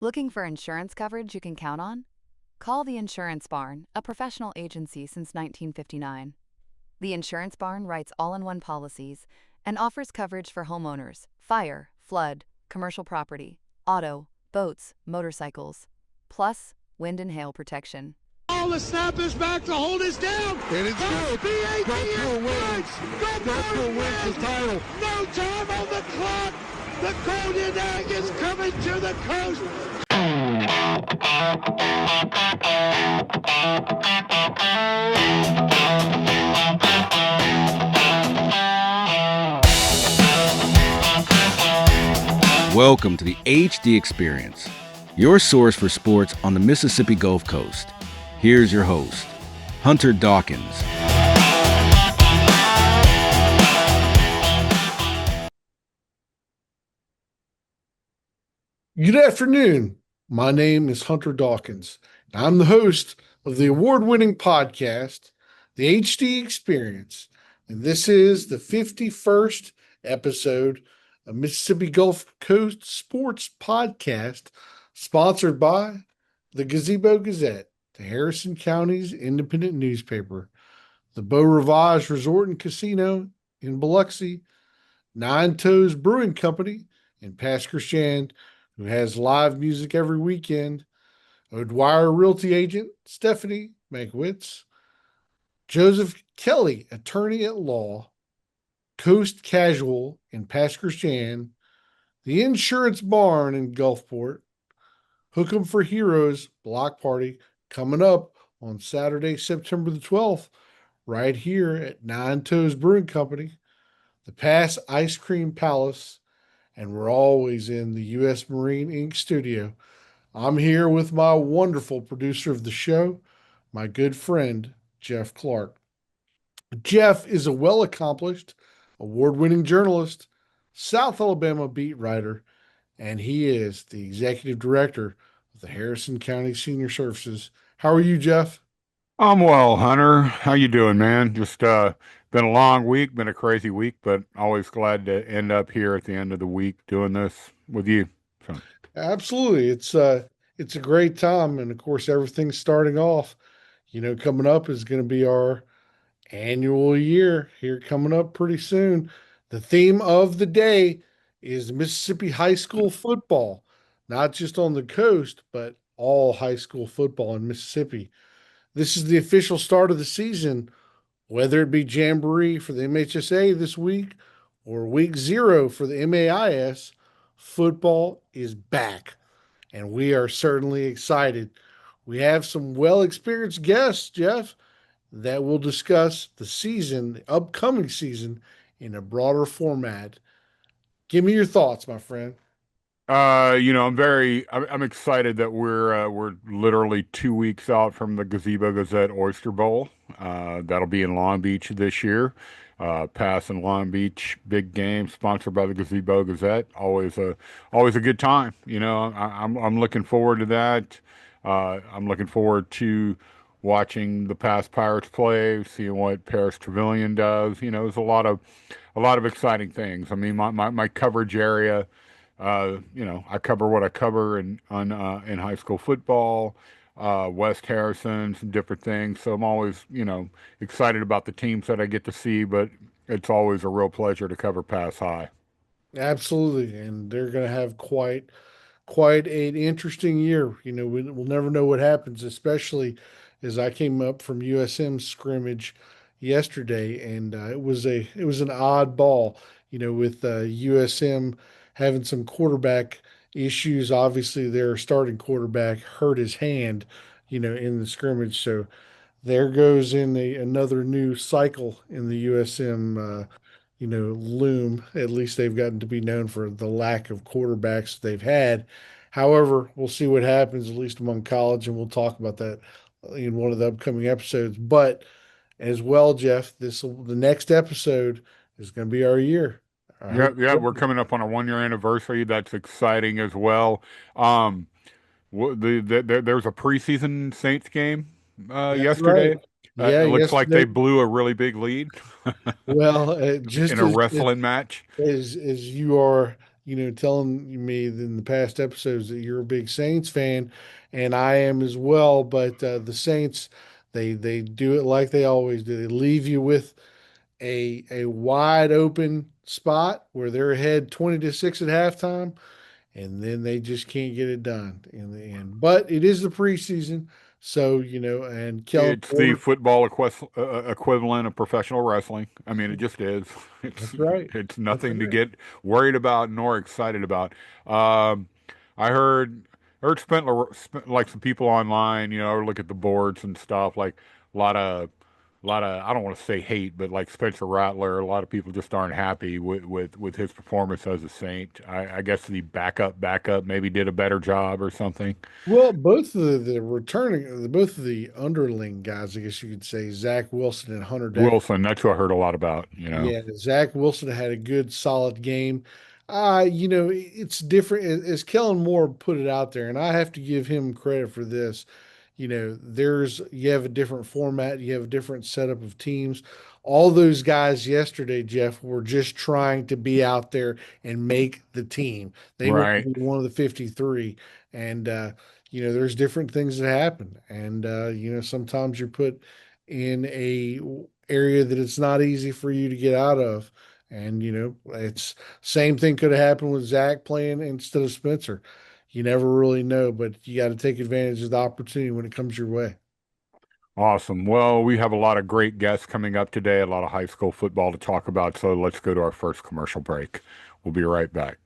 Looking for insurance coverage you can count on? Call the Insurance Barn, a professional agency since 1959. The Insurance Barn writes all-in-one policies and offers coverage for homeowners, fire, flood, commercial property, auto, boats, motorcycles, plus wind and hail protection. The snap is back to hold us down. And it's good. Gulfport wins. Gulfport wins the title. No time on the clock. The Golden Egg is coming to the coast. Welcome to the HD Experience, your source for sports on the Mississippi Gulf Coast. Here's your host, Hunter Dawkins. Good afternoon. My name is Hunter Dawkins. I'm the host of the award-winning podcast, The HD Experience. And this is the 51st episode of Mississippi Gulf Coast Sports Podcast, sponsored by the Gazebo Gazette, the Harrison County's independent newspaper, the Beau Rivage Resort and Casino in Biloxi, Nine Toes Brewing Company in Pascagoula, who has live music every weekend, O'Dwyer Realty agent Stephanie Mankiewicz, Joseph Kelly, attorney at law, Coast Casual in Pascagoula, the Insurance Barn in Gulfport, Hook 'em for Heroes block party coming up on Saturday, September the 12th, right here at Nine Toes Brewing Company, the Pass Ice Cream Palace, and we're always in the U.S. Marine Inc. studio. I'm here with my wonderful producer of the show, my good friend, Jeff Clark. Jeff is a well-accomplished, award-winning journalist, South Alabama beat writer, and he is the executive director of the Harrison County Senior Services. How are you, Jeff? I'm well, Hunter. How you doing, man? Just been a long week, been a crazy week, but always glad to end up here at the end of the week doing this with you. So. Absolutely. It's a great time, and of course everything's starting off. Coming up is going to be our annual year here coming up pretty soon. The theme of the day is Mississippi high school football, not just on the coast, but all high school football in Mississippi. This is the official start of the season, whether it be Jamboree for the MHSA this week or week 0 for the MAIS, football is back, and we are certainly excited. We have some well-experienced guests, Jeff, that will discuss the season, the upcoming season, in a broader format. Give me your thoughts, my friend. I'm excited that we're literally 2 weeks out from the Gazebo Gazette Oyster Bowl. That'll be in Long Beach this year. Pass in Long Beach, big game sponsored by the Gazebo Gazette. Always a good time. I'm looking forward to that. I'm looking forward to watching the past Pirates play, seeing what Paris Trevelyan does. There's a lot of exciting things. I mean, my coverage area. I cover what I cover in high school football, West Harrison, some different things. So I'm always, excited about the teams that I get to see, but it's always a real pleasure to cover Pass High. Absolutely, and they're going to have quite an interesting year. We'll never know what happens, especially as I came up from USM scrimmage yesterday, and it was an odd ball, with USM having some quarterback issues. Obviously, their starting quarterback hurt his hand, in the scrimmage. So there goes in another new cycle in the USM, loom. At least they've gotten to be known for the lack of quarterbacks they've had. However, we'll see what happens, at least among college, and we'll talk about that in one of the upcoming episodes. But as well, Jeff, the next episode is going to be our year. Yeah, we're coming up on a 1-year anniversary. That's exciting as well. There's a preseason Saints game yesterday. Right. Yeah, it looks like they blew a really big lead. Well, just in a wrestling match. As you are telling me in the past episodes that you're a big Saints fan, and I am as well. But the Saints, they do it like they always do. They leave you with a wide open spot where they're ahead 20-6 at halftime, and then they just can't get it done in the end. But it is the preseason, so and Kellen It's the Moore, football equivalent of professional wrestling. I mean, it just is. It's that's right. it's That's nothing to right. get worried about nor excited about. Um, I spent like some people online, look at the boards and stuff, like a lot of I don't want to say hate, but like Spencer Rattler, a lot of people just aren't happy with his performance as a Saint. I guess the backup maybe did a better job or something. Well, both of the returning, both of the underling guys, I guess you could say, Zach Wilson and Hunter Decker. Wilson, that's who I heard a lot about. Yeah, Zach Wilson had a good, solid game. It's different as Kellen Moore put it out there, and I have to give him credit for this. You have a different format, you have a different setup of teams. All those guys yesterday, Jeff, were just trying to be out there and make the team. They want to Right. be one of the 53. And there's different things that happen. And sometimes you're put in a area that it's not easy for you to get out of. And it's same thing could have happened with Zach playing instead of Spencer. You never really know, but you got to take advantage of the opportunity when it comes your way. Awesome. Well, we have a lot of great guests coming up today, a lot of high school football to talk about. So let's go to our first commercial break. We'll be right back.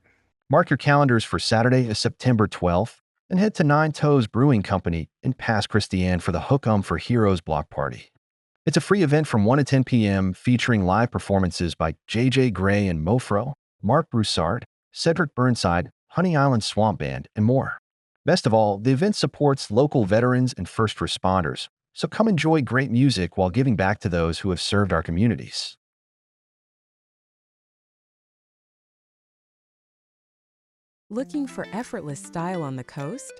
Mark your calendars for Saturday, September 12th, and head to Nine Toes Brewing Company in Pass Christian for the Hook 'em for Heroes block party. It's a free event from 1 to 10 p.m. featuring live performances by J.J. Gray and Mofro, Mark Broussard, Cedric Burnside, Honey Island Swamp Band, and more. Best of all, the event supports local veterans and first responders, so come enjoy great music while giving back to those who have served our communities. Looking for effortless style on the coast?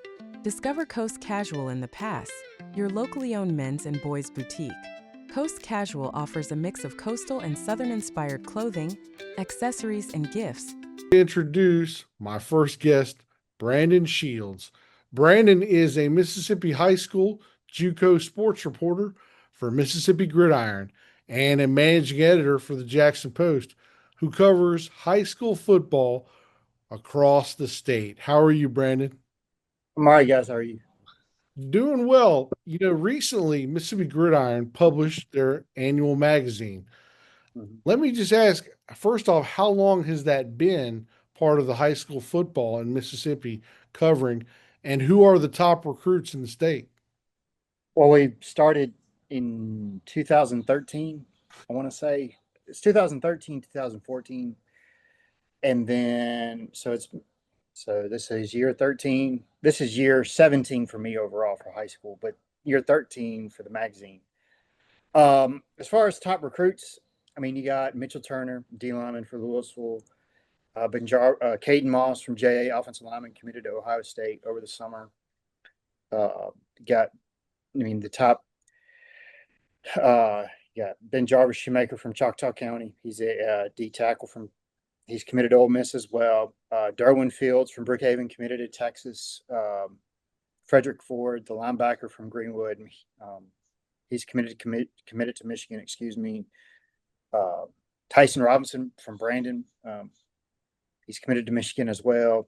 Discover Coast Casual in the Pass, your locally owned men's and boys' boutique. Coast Casual offers a mix of coastal and southern-inspired clothing, accessories, and gifts. Introduce my first guest, Brandon Shields. Brandon is a Mississippi high school JUCO sports reporter for Mississippi Gridiron and a managing editor for the Jackson Post, who covers high school football across the state. How are you, Brandon? I'm all right, guys. How are you? Doing well. Recently, Mississippi Gridiron published their annual magazine. Let me just ask, first off, how long has that been part of the high school football in Mississippi covering, and who are the top recruits in the state? Well, we started in 2013. I want to say it's 2013, 2014. And then, so this is year 13. This is year 17 for me overall for high school, but year 13 for the magazine. As far as top recruits, I mean, you got Mitchell Turner, D lineman for Louisville, Caden Moss from JA, offensive lineman, committed to Ohio State over the summer. The top, Ben Jarvis Shoemaker from Choctaw County. He's a D tackle he's committed to Ole Miss as well. Derwin Fields from Brookhaven, committed to Texas. Frederick Ford, the linebacker from Greenwood, he's committed to Michigan. Excuse me. Tyson Robinson from Brandon, he's committed to Michigan as well.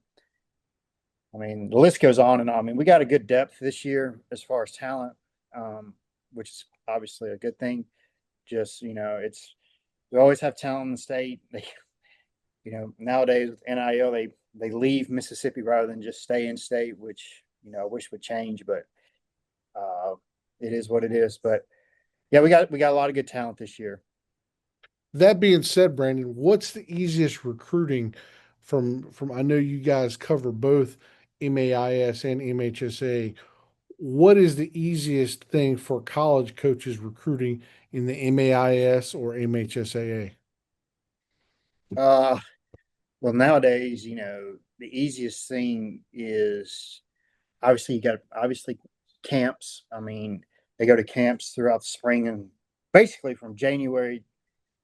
I mean, the list goes on and on. I mean, we got a good depth this year as far as talent, which is obviously a good thing. Just, we always have talent in the state. Nowadays with NIL, they leave Mississippi rather than just stay in state, which, I wish would change, but it is what it is. But yeah, we got a lot of good talent this year. That being said, Brandon, what's the easiest recruiting from I know you guys cover both MAIS and MHSA. What is the easiest thing for college coaches recruiting in the MAIS or MHSAA? Well, nowadays, the easiest thing is obviously camps. I mean, they go to camps throughout the spring, and basically from January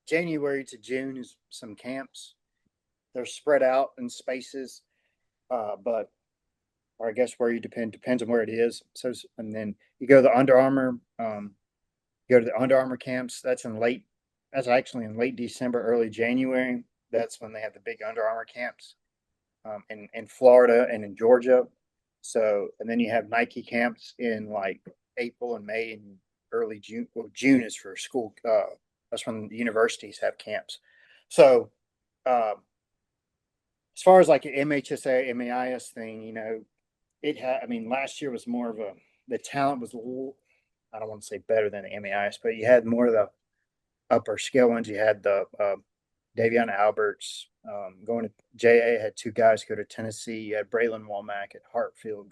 to June is some camps. they're spread out in spaces, but or I guess where you depends on where it is. So, and then you go to the Under Armour, go to the Under Armour camps. That's actually in late December, early January. That's when they have the big Under Armour camps, in Florida and in Georgia. So, and then you have Nike camps in like April and May and early June. Well, June is for school. That's when the universities have camps. So, as far as like an MHSA, MAIS thing, last year was more of the talent was a little, I don't want to say better than the MAIS, but you had more of the upper scale ones. You had the Davion Alberts going to JA, had two guys go to Tennessee. You had Braylon Womack at Hartfield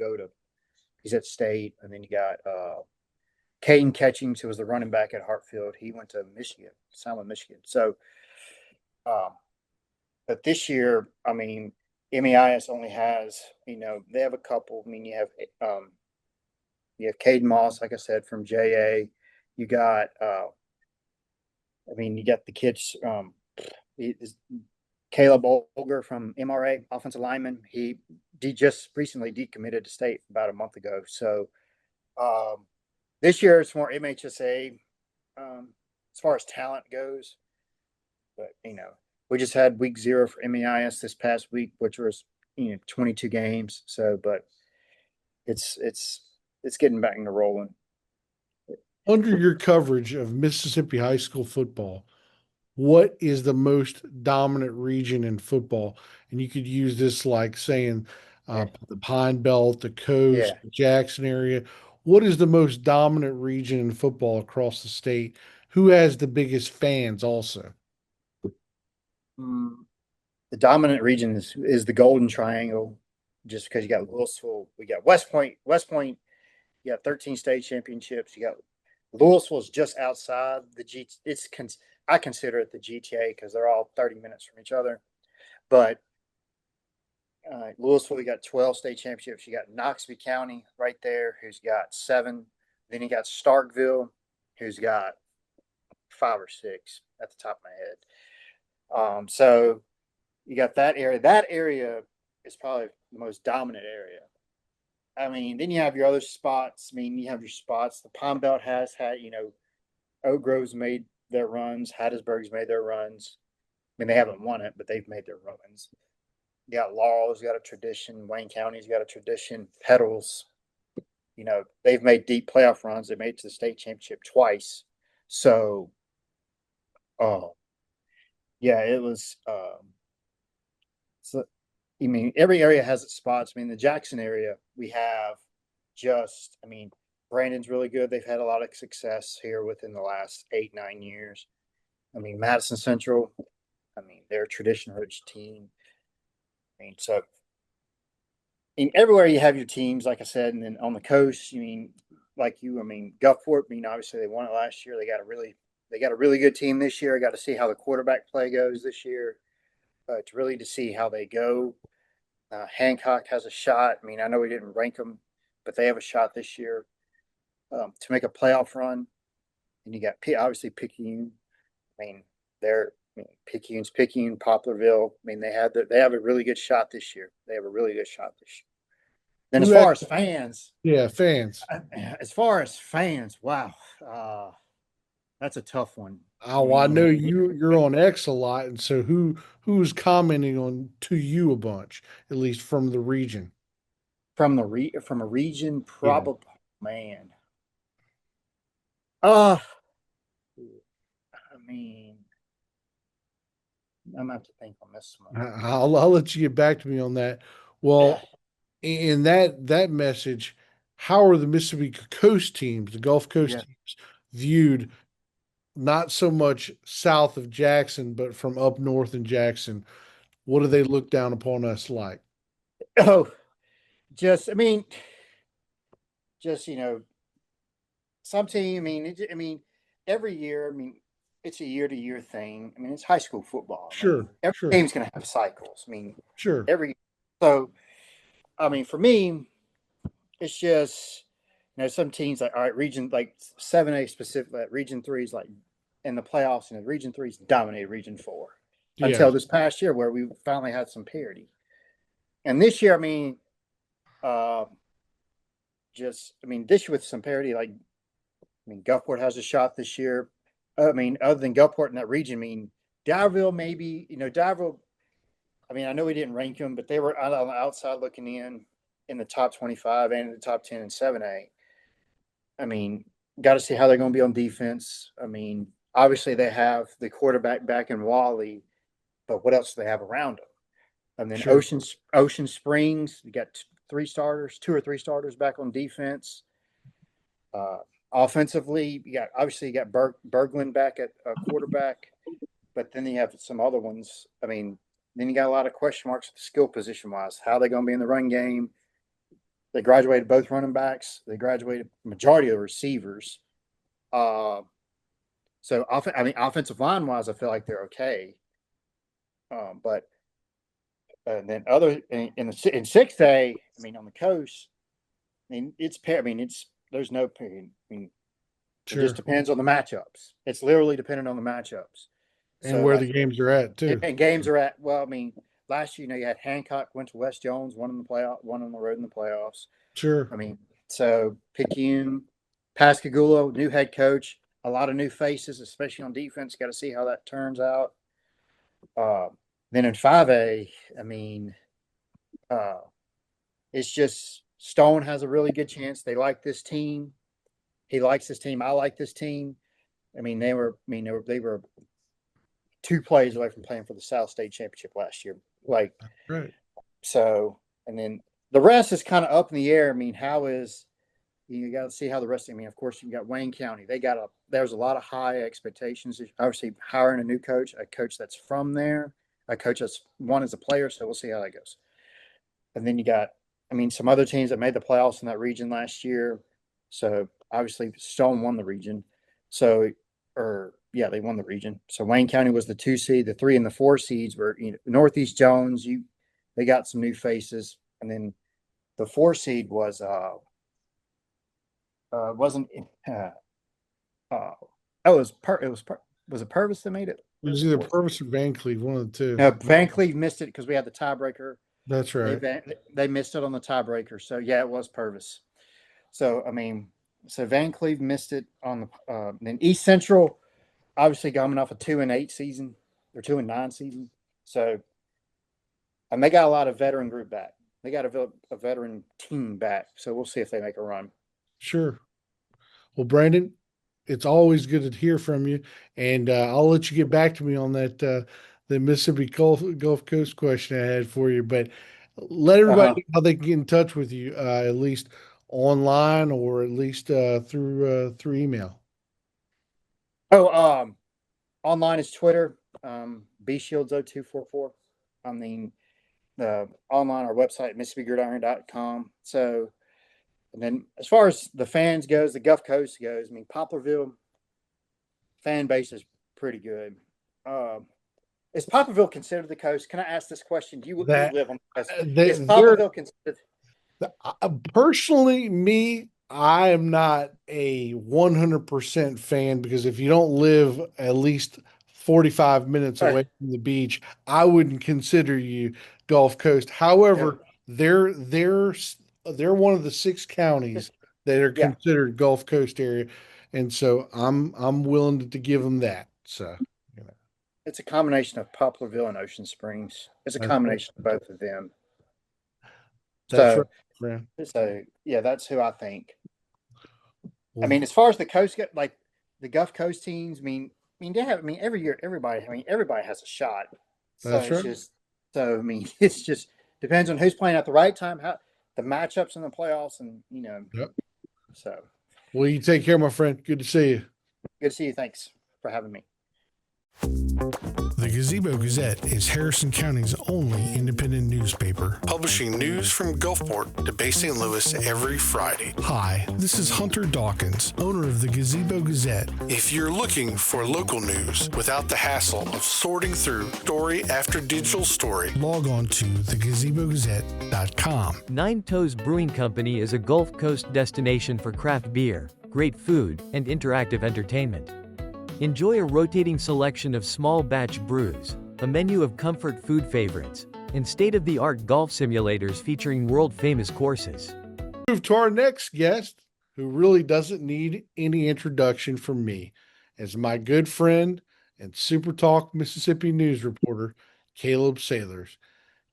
he's at State. And then you got Caden Catchings, who was the running back at Hartfield. He went to Michigan, Salmon, Michigan. So, but this year, MAIS only has, they have a couple. You have Caden Moss, like I said, from JA. You got, you got the kids, Caleb Olger from MRA, offensive lineman. He just recently decommitted to State about a month ago. So this year it's more MHSA as far as talent goes. But, we just had week 0 for MAIS this past week, which was, 22 games. So, but it's getting back into rolling. Under your coverage of Mississippi high school football, what is the most dominant region in football? And you could use this like saying the Pine Belt, the coast, the Jackson area. What is the most dominant region in football across the state? Who has the biggest fans also? The dominant region is the Golden Triangle, just because you got Louisville, we got West Point, you got 13 state championships. You got Louisville is just outside the I consider it the GTA because they're all 30 minutes from each other. But Louisville, you got 12 state championships. You got Knoxville County right there, who's got 7. Then you got Starkville, who's got 5 or 6 at the top of my head. So you got that area. That area is probably the most dominant area. Then you have your other spots. You have your spots. The Palm Belt has had, Oak Grove's made their runs. Hattiesburg's made their runs. They haven't won it, but they've made their runs. You got Laurel's got a tradition. Wayne County's got a tradition. Petals, they've made deep playoff runs. They made it to the state championship twice. So, it was. Every area has its spots. The Jackson area, we have Brandon's really good. They've had a lot of success here within the last 8-9 years. Madison Central, they're a tradition-rich team. So everywhere you have your teams, like I said, and then on the coast, Gulfport, obviously they won it last year. They got a really good team this year. I got to see how the quarterback play goes this year. To see how they go. Hancock has a shot. I know we didn't rank them, but they have a shot this year to make a playoff run. And you got obviously Picayune. Picayune, Poplarville. They have a really good shot this year. Then as far as fans, wow, that's a tough one. Oh, I know you're on X a lot, and so who's commenting on to you a bunch, at least from the region? From a region, probably man. I'm gonna have to think on this one. I'll let you get back to me on that. Well, in that message, how are the Mississippi Coast teams, the Gulf Coast teams, viewed? Not so much south of Jackson, but from up north in Jackson. What do they look down upon us like? Oh, some team, every year, it's a year-to-year thing. It's high school football. Sure. Every team's going to have cycles. Sure. For me, it's just, some teams like, all right, region, like 7A specific, like region 3 is like in the playoffs, and region 3 is dominated region 4. until this past year where we finally had some parity. And this year, this year with some parity, Gulfport has a shot this year. Other than Gulfport in that region, Dalryville maybe, Dalryville, I know we didn't rank them, but they were on the outside looking in the top 25 and in the top 10 in 7A. Got to see how they're going to be on defense. Obviously they have the quarterback back in Wally, but what else do they have around them? And then Sure. Ocean Springs, you got two or three starters back on defense. Offensively, you got Berglund back at quarterback, but then you have some other ones. Then you got a lot of question marks at the skill position wise. How are they going to be in the run game? They graduated both running backs. They graduated majority of the receivers. So offensive line wise, I feel like they're okay. But then in 6A, on the coast, there's no period. It just depends on the matchups. It's literally dependent on the matchups. And where the games are at too. And games are at, last year, you had Hancock went to West Jones, one in the playoff, one on the road in the playoffs. Sure. So Picayune, Pascagoula, new head coach, a lot of new faces, especially on defense. Got to see how that turns out. Then in 5A, it's just Stone has a really good chance. They like this team. He likes this team. I like this team. They were 2 plays away from playing for the South State Championship last year. Right. So, and then the rest is kind of up in the air. How is you got to see how the rest. Of course, you got Wayne County. There's a lot of high expectations. Obviously, hiring a new coach, a coach that's from there, a coach that's one as a player. So we'll see how that goes. And then you got, some other teams that made the playoffs in that region last year. So obviously, Stone won the region. They won the region. So Wayne County was the 2 seed. The 3 and the 4 seeds were Northeast Jones. They got some new faces, and then the 4 seed was wasn't was it Purvis that made it? It was either Purvis or Van Cleve, one of the two. No, Van Cleve missed it because we had the tiebreaker. That's right. They missed it on the tiebreaker. So yeah, it was Purvis. So so Van Cleve missed it on the then East Central, obviously coming off a 2-8 season or 2-9 season. So and they got a lot of veteran group back. They got a veteran team back. So we'll see if they make a run. Sure. Well, Brandon, it's always good to hear from you, and I'll let you get back to me on that the Mississippi Gulf Coast question I had for you. But let everybody know how they can get in touch with you, at least online or at least through email. Online is Twitter, bshields0244. The online, our website, MississippiGridiron.com. So, and then as far as the fans goes, the Gulf Coast goes, Poplarville fan base is pretty good. Is Poplarville considered the coast? Can I ask this question? You live on the coast. Is Poplarville considered? Personally, I am not a 100% fan, because if you don't live at least 45 minutes away from the beach, I wouldn't consider you Gulf Coast. However, they're one of the 6 counties that are considered Gulf Coast area, and so I'm willing to give them that. So it's a combination of Poplarville and Ocean Springs. It's a combination of both of them. That's right. So yeah, that's who I think. As far as the coast, like the Gulf Coast teams, they have. Every year, everybody has a shot. So That's it's right. It's just depends on who's playing at the right time, how the matchups in the playoffs, and Yep. So, well, you take care, my friend. Good to see you. Good to see you. Thanks for having me. The Gazebo Gazette is Harrison County's only independent newspaper, publishing news from Gulfport to Bay St. Louis every Friday. Hi, this is Hunter Dawkins, owner of the Gazebo Gazette. If you're looking for local news without the hassle of sorting through story after digital story, log on to thegazebogazette.com. Nine Toes Brewing Company is a Gulf Coast destination for craft beer, great food, and interactive entertainment. Enjoy a rotating selection of small batch brews, a menu of comfort food favorites, and state-of-the-art golf simulators featuring world-famous courses. Move to our next guest, who really doesn't need any introduction from me, as my good friend and SuperTalk Mississippi news reporter, Caleb Sailors.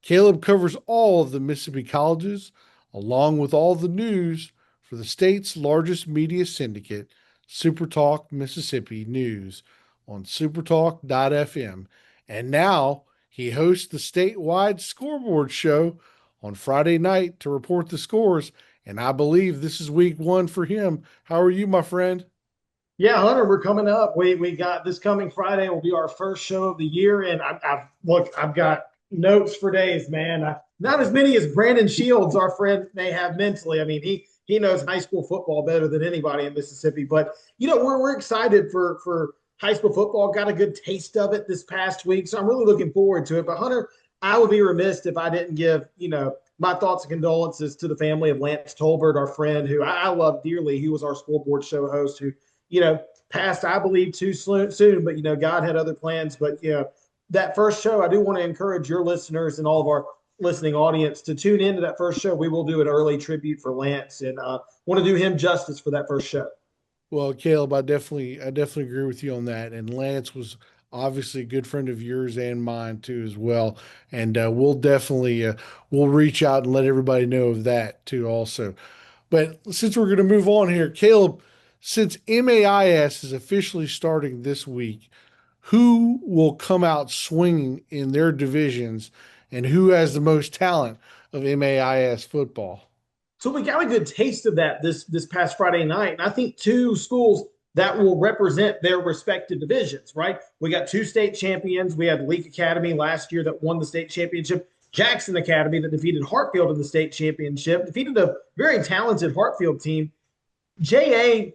Caleb covers all of the Mississippi colleges, along with all the news for the state's largest media syndicate, SuperTalk Mississippi News, on supertalk.fm. And now he hosts the statewide Scoreboard show on Friday night to report the scores. And I believe this is week one for him. How are you, my friend? Yeah, Hunter, we're coming up. We got this coming Friday will be our first show of the year. And I've got notes for days, man. Not as many as Brandon Shields, our friend, may have mentally. I mean, he knows high school football better than anybody in Mississippi. But, we're excited for high school football. Got a good taste of it this past week. So I'm really looking forward to it. But, Hunter, I would be remiss if I didn't give, my thoughts and condolences to the family of Lance Tolbert, our friend, who I love dearly. He was our Scoreboard show host who, passed, I believe, too soon. But, God had other plans. But, that first show, I do want to encourage your listeners and all of our listening audience to tune into that first show. We will do an early tribute for Lance and want to do him justice for that first show. Well, Caleb, I definitely agree with you on that. And Lance was obviously a good friend of yours and mine too, as well. And we'll definitely we'll reach out and let everybody know of that too, also. But since we're going to move on here, Caleb, since MAIS is officially starting this week, who will come out swinging in their divisions and who has the most talent of MAIS football? So we got a good taste of that this past Friday night. And I think two schools that will represent their respective divisions, right? We got two state champions. We had Leake Academy last year that won the state championship. Jackson Academy that defeated Hartfield in the state championship, defeated a very talented Hartfield team. JA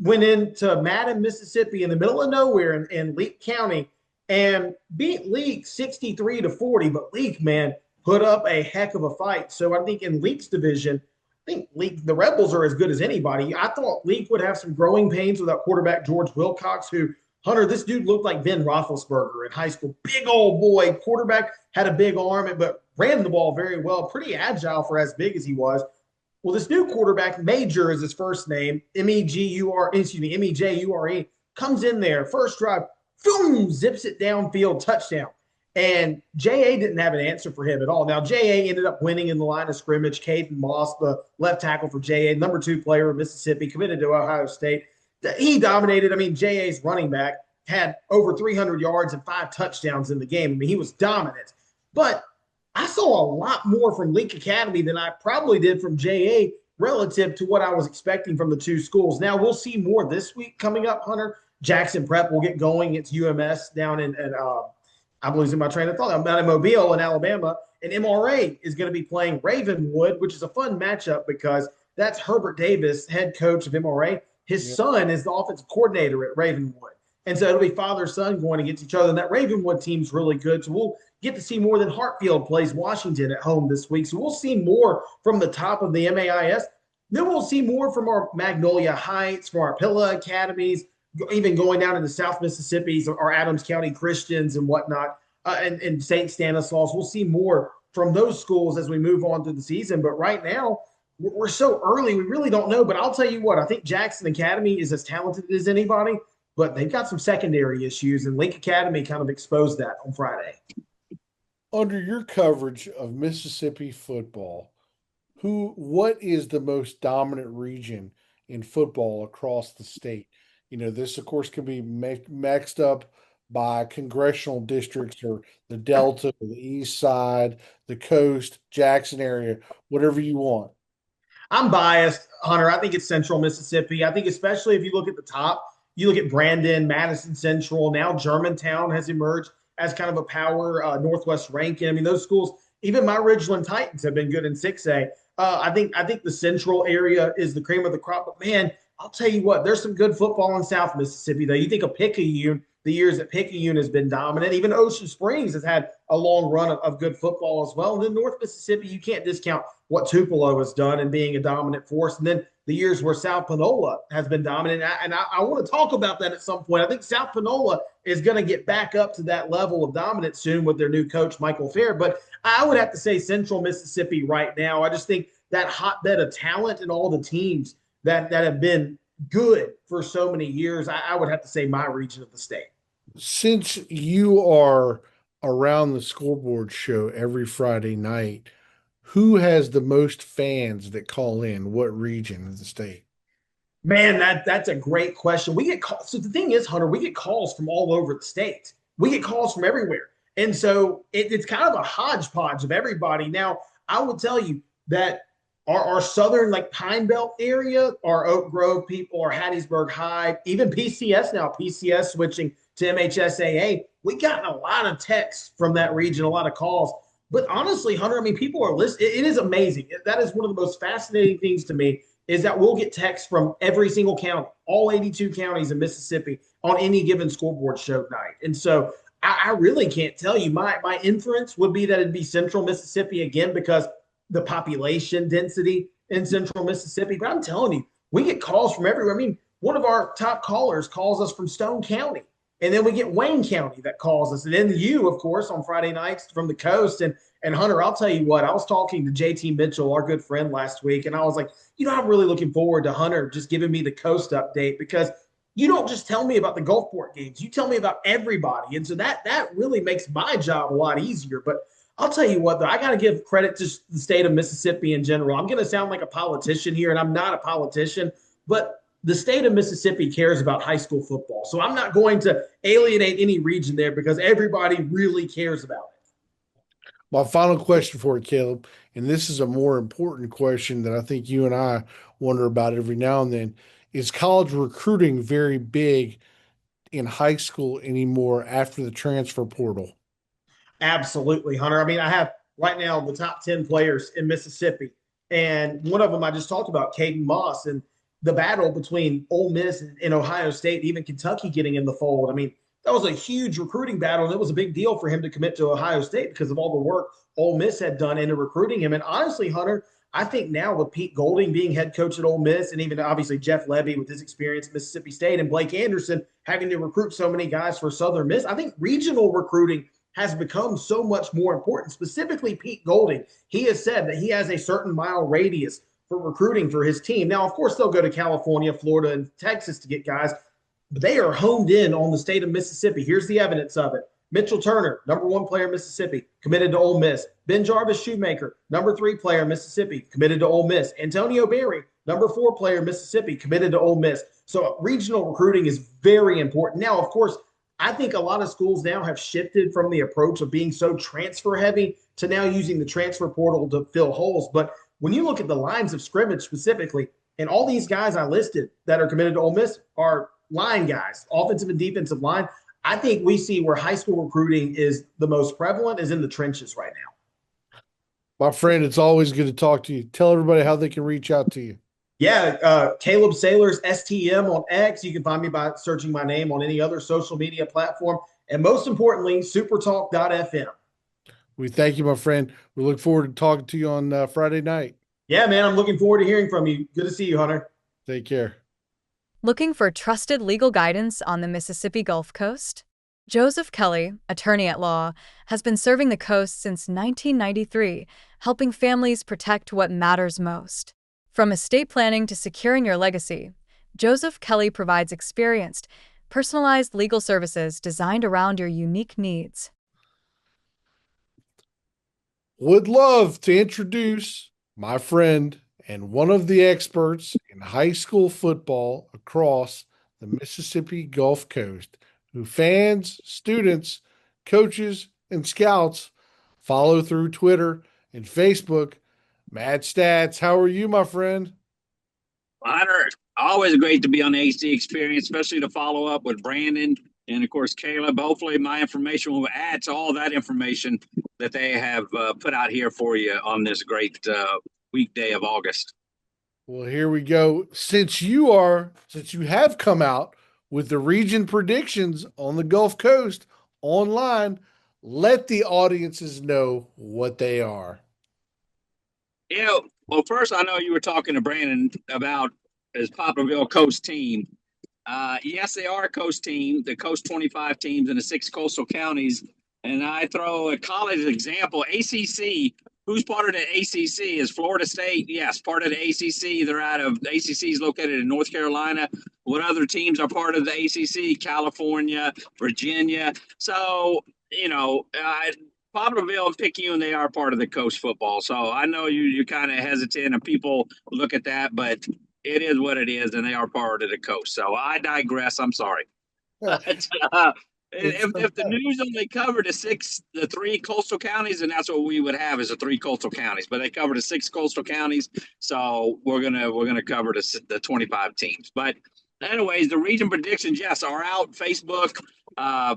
went into Madden, Mississippi in the middle of nowhere in Leake County and beat Leake 63-40. But Leake, man, put up a heck of a fight. So I think in Leake's division, I think Leake, the Rebels are as good as anybody. I thought Leake would have some growing pains with that quarterback, George Wilcox, who, Hunter, this dude looked like Ben Roethlisberger in high school. Big old boy, quarterback, had a big arm, but ran the ball very well, pretty agile for as big as he was. Well, this new quarterback, Major is his first name, M-E-J-U-R-E, comes in there, first drive, boom, zips it downfield, touchdown. And J.A. didn't have an answer for him at all. Now, J.A. ended up winning in the line of scrimmage. Caden Moss, the left tackle for J.A., number 2 player of Mississippi, committed to Ohio State. He dominated. I mean, J.A.'s running back had over 300 yards and 5 touchdowns in the game. I mean, he was dominant. But I saw a lot more from Leake Academy than I probably did from J.A. relative to what I was expecting from the two schools. Now, we'll see more this week coming up, Hunter. Jackson Prep will get going. It's UMS down in I'm losing my train of thought. I'm down in Mobile in Alabama, and MRA is going to be playing Ravenwood, which is a fun matchup because that's Herbert Davis, head coach of MRA. His son is the offensive coordinator at Ravenwood. And so it'll be father-son going against each other. And that Ravenwood team's really good. So we'll get to see more than Hartfield plays Washington at home this week. So we'll see more from the top of the MAIS. Then we'll see more from our Magnolia Heights, from our Pilla Academies, even going down into South Mississippi's or Adams County Christians and whatnot, and St. Stanislaus. We'll see more from those schools as we move on through the season. But right now, we're so early, we really don't know. But I'll tell you what, I think Jackson Academy is as talented as anybody, but they've got some secondary issues, and Leake Academy kind of exposed that on Friday. Under your coverage of Mississippi football, what is the most dominant region in football across the state? This, of course, can be maxed up by congressional districts or the Delta, the East Side, the Coast, Jackson area, whatever you want. I'm biased, Hunter. I think it's Central Mississippi. I think especially if you look at the top, you look at Brandon, Madison Central, now Germantown has emerged as kind of a power, Northwest Rankin. I mean, those schools, even my Ridgeland Titans have been good in 6A. I think the central area is the cream of the crop. But, man, I'll tell you what, there's some good football in South Mississippi, though. You think of Picayune, the years that Picayune has been dominant. Even Ocean Springs has had a long run of good football as well. And then North Mississippi, you can't discount what Tupelo has done and being a dominant force. And then the years where South Panola has been dominant. And I want to talk about that at some point. I think South Panola is going to get back up to that level of dominance soon with their new coach, Michael Fair. But I would have to say Central Mississippi right now. I just think that hotbed of talent and all the teams that have been good for so many years, I would have to say my region of the state. Since you are around the Scoreboard show every Friday night, who has the most fans that call in? What region of the state? Man, that's a great question. We get calls. So the thing is, Hunter, we get calls from all over the state. We get calls from everywhere. And so it's kind of a hodgepodge of everybody. Now, I would tell you that our southern, like Pine Belt area, our Oak Grove people, our Hattiesburg High, even PCS now, PCS switching to MHSAA, we got a lot of texts from that region, a lot of calls. But honestly, Hunter, I mean, people are listening. It is amazing. That is one of the most fascinating things to me is that we'll get texts from every single county, all 82 counties in Mississippi on any given Scoreboard show night. And so I really can't tell you. My inference would be that it'd be Central Mississippi again because the population density in Central Mississippi. But I'm telling you, we get calls from everywhere. I mean, one of our top callers calls us from Stone County. And then we get Wayne County that calls us. And then you, of course, on Friday nights from the coast. And Hunter, I'll tell you what, I was talking to JT Mitchell, our good friend, last week. And I was like, I'm really looking forward to Hunter just giving me the coast update because you don't just tell me about the Gulfport games. You tell me about everybody. And so that really makes my job a lot easier. But I'll tell you what, though, I got to give credit to the state of Mississippi in general. I'm going to sound like a politician here, and I'm not a politician, but the state of Mississippi cares about high school football. So I'm not going to alienate any region there because everybody really cares about it. My final question for you, Caleb, and this is a more important question that I think you and I wonder about every now and then. Is college recruiting very big in high school anymore after the transfer portal? Absolutely, Hunter. I mean, I have right now the top 10 players in Mississippi. And one of them I just talked about, Caden Moss, and the battle between Ole Miss and Ohio State, even Kentucky getting in the fold. I mean, that was a huge recruiting battle, and it was a big deal for him to commit to Ohio State because of all the work Ole Miss had done into recruiting him. And honestly, Hunter, I think now with Pete Golding being head coach at Ole Miss, and even obviously Jeff Levy with his experience at Mississippi State, and Blake Anderson having to recruit so many guys for Southern Miss, I think regional recruiting has become so much more important. Specifically, Pete Golding, he has said that he has a certain mile radius for recruiting for his team. Now, of course, they'll go to California, Florida, and Texas to get guys, but they are honed in on the state of Mississippi. Here's the evidence of it. Mitchell Turner, number 1 player in Mississippi, committed to Ole Miss. Ben Jarvis Shoemaker, number 3 player in Mississippi, committed to Ole Miss. Antonio Berry, number 4 player in Mississippi, committed to Ole Miss. So regional recruiting is very important. Now, of course, I think a lot of schools now have shifted from the approach of being so transfer heavy to now using the transfer portal to fill holes. But when you look at the lines of scrimmage specifically, and all these guys I listed that are committed to Ole Miss are line guys, offensive and defensive line. I think we see where high school recruiting is the most prevalent is in the trenches right now. My friend, it's always good to talk to you. Tell everybody how they can reach out to you. Yeah, Caleb Sailors, STM on X. You can find me by searching my name on any other social media platform. And most importantly, supertalk.fm. We thank you, my friend. We look forward to talking to you on Friday night. Yeah, man, I'm looking forward to hearing from you. Good to see you, Hunter. Take care. Looking for trusted legal guidance on the Mississippi Gulf Coast? Joseph Kelly, attorney at law, has been serving the coast since 1993, helping families protect what matters most. From estate planning to securing your legacy, Joseph Kelly provides experienced, personalized legal services designed around your unique needs. Would love to introduce my friend and one of the experts in high school football across the Mississippi Gulf Coast, who fans, students, coaches, and scouts follow through Twitter and Facebook. Matt Stats, how are you, my friend? Hunter, always great to be on the HD Experience, especially to follow up with Brandon and, of course, Caleb. Hopefully my information will add to all that information that they have put out here for you on this great weekday of August. Well, here we go. Since you have come out with the region predictions on the Gulf Coast online. Let the audiences know what they are. Yeah, well, first, I know you were talking to Brandon about his Poplarville Coast team. Yes, they are a coast team, the Coast 25 teams in the 6 coastal counties. And I throw a college example, ACC. Who's part of the ACC? Is Florida State? Yes, part of the ACC. They're out of the ACC is located in North Carolina. What other teams are part of the ACC? California, Virginia. So, Poplarville and Picayune, they are part of the coast football. So I know you're kind of hesitant and people look at that, but it is what it is, and they are part of the coast. So I digress. I'm sorry. But, if the news only covered the 3 coastal counties, then that's what we would have is the 3 coastal counties. But they cover the 6 coastal counties, so we're gonna cover the 25 teams. But anyways, the region predictions, yes, are out. Facebook, I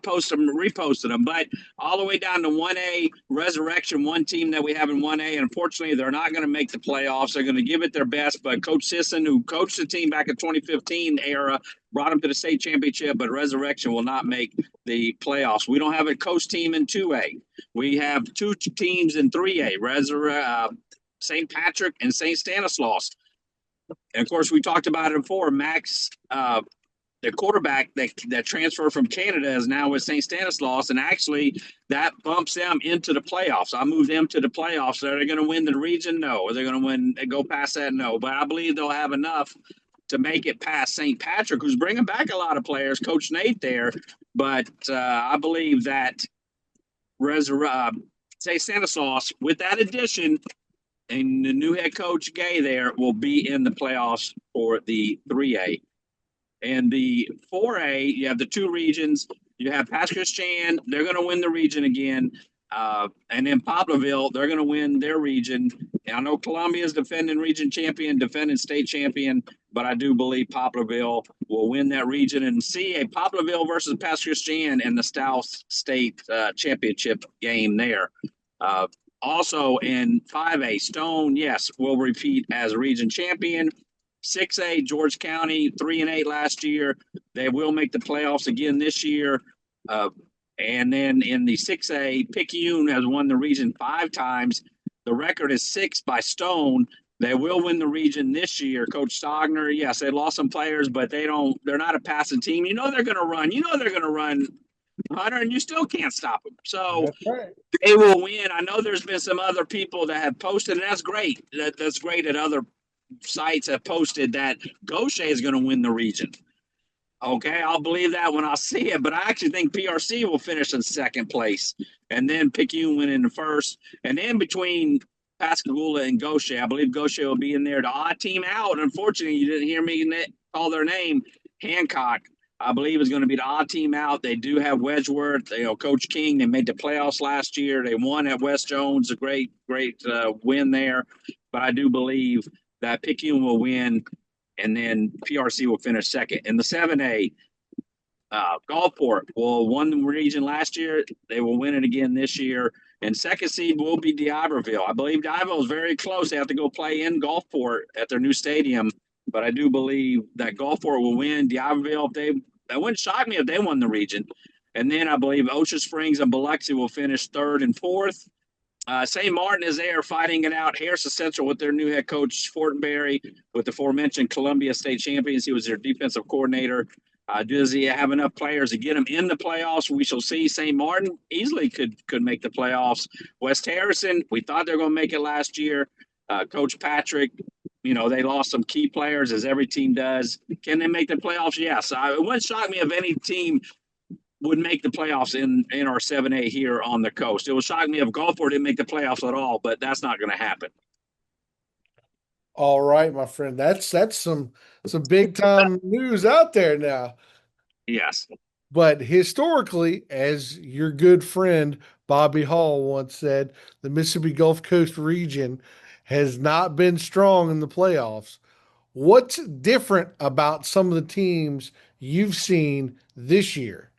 post them, reposted them, but all the way down to 1A Resurrection, one team that we have in 1A, and unfortunately they're not going to make the playoffs. They're going to give it their best, but Coach Sisson, who coached the team back in 2015 era, brought them to the state championship, but Resurrection will not make the playoffs. We don't have a coast team in 2A. We have 2 teams in 3A, St. Patrick and St. Stanislaus. And of course, we talked about it before. Max, the quarterback that transferred from Canada is now with St. Stanislaus, and actually that bumps them into the playoffs. I move them to the playoffs. Are they going to win the region? No. Are they going to win and go past that? No. But I believe they'll have enough to make it past St. Patrick, who's bringing back a lot of players, Coach Nate there. But I believe that St. Stanislaus, with that addition, and the new head coach Gay there will be in the playoffs for the 3A. And the 4A, you have the 2 regions. You have Pass Christian, they're going to win the region again. And then Poplarville, they're going to win their region. I know Columbia's defending region champion, defending state champion, but I do believe Poplarville will win that region and see a Poplarville versus Pass Christian in the South State championship game there. Also in 5A, Stone, yes, will repeat as region champion. 6A, George County, 3-8 last year. They will make the playoffs again this year. And then in the 6A, Picayune has won the region 5 times. The record is 6 by Stone. They will win the region this year. Coach Stogner, yes, they lost some players, but they're not a passing team. You know they're going to run, Hunter, and you still can't stop them. So They will win. I know there's been some other people that have posted, and that's great. That's great that other sites have posted that Gaucher is going to win the region. Okay, I'll believe that when I see it, but I actually think PRC will finish in 2nd place, and then Picayune win in the 1st, and then between Pascagoula and Gaucher, I believe Gaucher will be in there. The odd team out, unfortunately, you didn't hear me call their name, Hancock, I believe is going to be the odd team out. They do have Wedgeworth, Coach King. They made the playoffs last year. They won at West Jones, a great win there, but I do believe that Picayune will win, and then PRC will finish 2nd. In the 7A, Gulfport won the region last year. They will win it again this year. And 2nd seed will be D'Iberville. I believe D'Iberville is very close. They have to go play in Gulfport at their new stadium. But I do believe that Gulfport will win. D'Iberville, that wouldn't shock me if they won the region. And then I believe Ocean Springs and Biloxi will finish 3rd and 4th. St. Martin is there fighting it out. Harrison Central with their new head coach, Fortenberry, with the aforementioned Columbia State champions. He was their defensive coordinator. Does he have enough players to get him in the playoffs? We shall see. St. Martin easily could make the playoffs. West Harrison, we thought they were going to make it last year. Coach Patrick, they lost some key players, as every team does. Can they make the playoffs? Yes. It wouldn't shock me if any team would make the playoffs in our 7A here on the coast. It would shock me if Gulfport didn't make the playoffs at all, but that's not going to happen. All right, my friend. That's some big time news out there now. Yes. But historically, as your good friend Bobby Hall once said, the Mississippi Gulf Coast region has not been strong in the playoffs. What's different about some of the teams you've seen this year?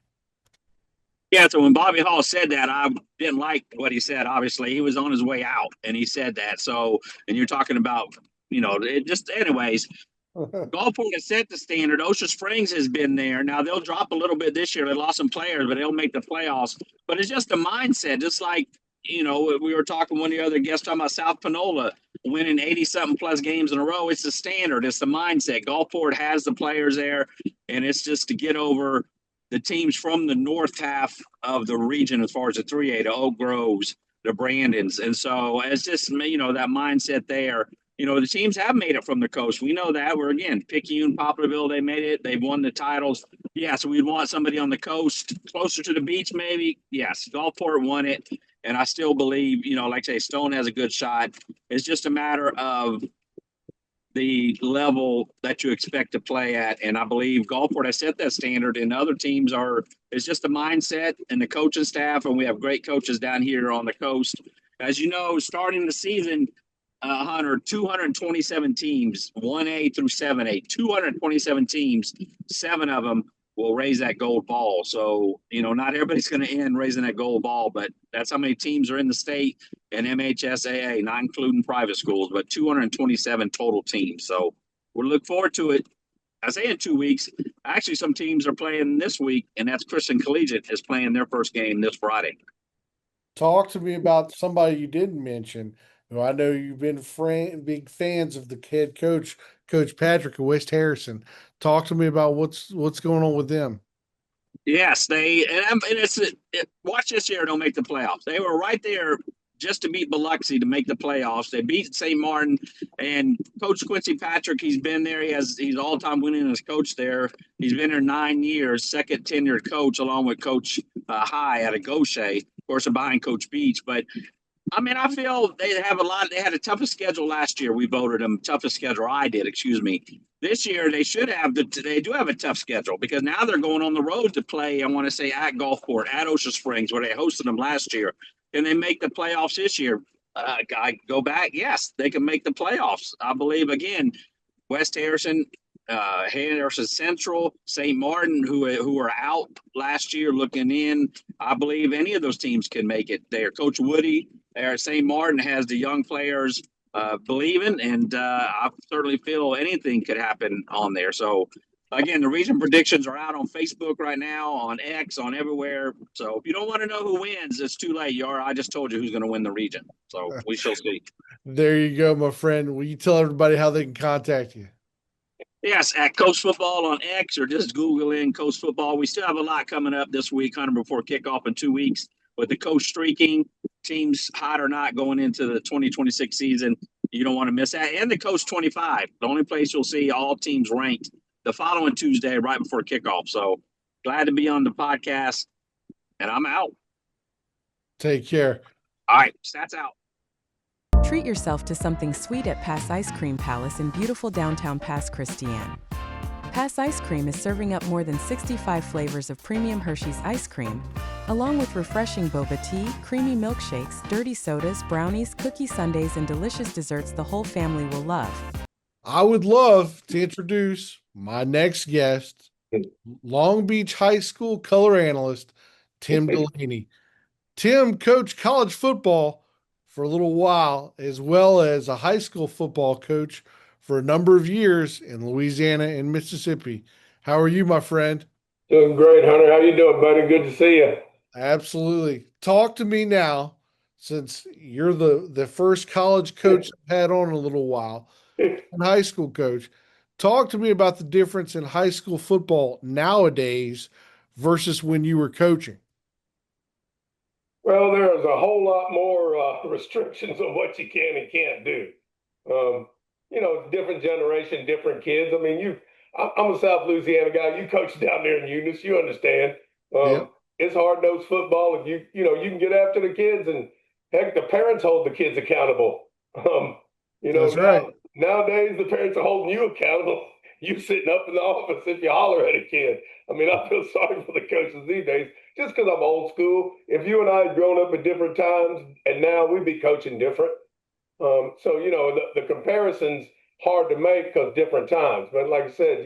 Yeah, so when Bobby Hall said that, I didn't like what he said. Obviously, he was on his way out, and he said that. So, and you're talking about, anyways, Gulfport has set the standard. Ocean Springs has been there. Now they'll drop a little bit this year. They lost some players, but they'll make the playoffs. But it's just a mindset, just like, we were talking one of the other guests talking about South Panola winning 80-something plus games in a row. It's the standard. It's the mindset. Gulfport has the players there, and it's just to get over the teams from the north half of the region as far as the 3A, the Oak Groves, the Brandons. And so it's just, that mindset there. The teams have made it from the coast. We know that. We're, again, Picayune, Poplarville, they made it. They've won the titles. Yeah, so we'd want somebody on the coast, closer to the beach maybe. Yes, Gulfport won it. And I still believe, like I say, Stone has a good shot. It's just a matter of the level that you expect to play at. And I believe Gulfport has set that standard, and other teams it's just the mindset and the coaching staff. And we have great coaches down here on the coast. As you know, starting the season, Hunter, 227 teams, 1A through 7A, 227 teams, 7 of them will raise that gold ball. So, not everybody's going to end raising that gold ball, but that's how many teams are in the state and MHSAA, not including private schools, but 227 total teams. So we'll look forward to it. I say in 2 weeks. Actually, some teams are playing this week, and that's Christian Collegiate is playing their first game this Friday. Talk to me about somebody you didn't mention. I know you've been big fans of the head coach, Coach Patrick at West Harrison. Talk to me about what's going on with them. Yes, watch this year. Don't make the playoffs. They were right there just to beat Biloxi to make the playoffs. They beat St. Martin, and Coach Quincy Patrick. He's been there. He's all-time winning as coach there. He's been there 9 years, second tenured coach, along with Coach High out of Gaucher, of course, behind Coach Beach, but. I feel they had a toughest schedule last year. We voted them toughest schedule. I did, excuse me. This year they do have a tough schedule because now they're going on the road to play, I want to say, at Gulfport, at Ocean Springs, where they hosted them last year. And they make the playoffs this year. I go back. Yes, they can make the playoffs. I believe, again, West Harrison, Harrison Central, St. Martin, who are out last year looking in. I believe any of those teams can make it there. Coach Woody there at St. Martin has the young players believing, and I certainly feel anything could happen on there. So, again, the region predictions are out on Facebook right now, on X, on everywhere. So if you don't want to know who wins, it's too late. I just told you who's going to win the region. So we shall see. There you go, my friend. Will you tell everybody how they can contact you? Yes, at Coast Football on X, or just Google in Coast Football. We still have a lot coming up this week, Hunter, before kickoff in 2 weeks with the coach streaking, teams hot or not going into the 2026 season. You don't want to miss that. And the Coast 25, the only place you'll see all teams ranked the following Tuesday right before kickoff. So glad to be on the podcast, and I'm out. Take care. All right, stats out. Treat yourself to something sweet at Pass Ice Cream Palace in beautiful downtown Pass Christian. Pass Ice Cream is serving up more than 65 flavors of premium Hershey's ice cream, along with refreshing boba tea, creamy milkshakes, dirty sodas, brownies, cookie sundaes, and delicious desserts the whole family will love. I would love to introduce my next guest, Long Beach High School color analyst, Tim Dulaney. Tim coached college football for a little while, as well as a high school football coach for a number of years in Louisiana and Mississippi. How are you, my friend? Doing great, Hunter. How you doing, buddy? Good to see you. Absolutely. Talk to me now, since you're the first college coach I've had on in a little while, and high school coach. Talk to me about the difference in high school football nowadays versus when you were coaching. Well, there's a whole lot more restrictions on what you can and can't do. Different generation, different kids. I'm a South Louisiana guy. You coach down there in Eunice, you understand. It's hard-nosed football, and you can get after the kids, and heck, the parents hold the kids accountable. That's right. Nowadays, the parents are holding you accountable. You sitting up in the office if you holler at a kid. I feel sorry for the coaches these days, just because I'm old school. If you and I had grown up at different times, and now we'd be coaching different. The comparison's hard to make because different times. But like I said,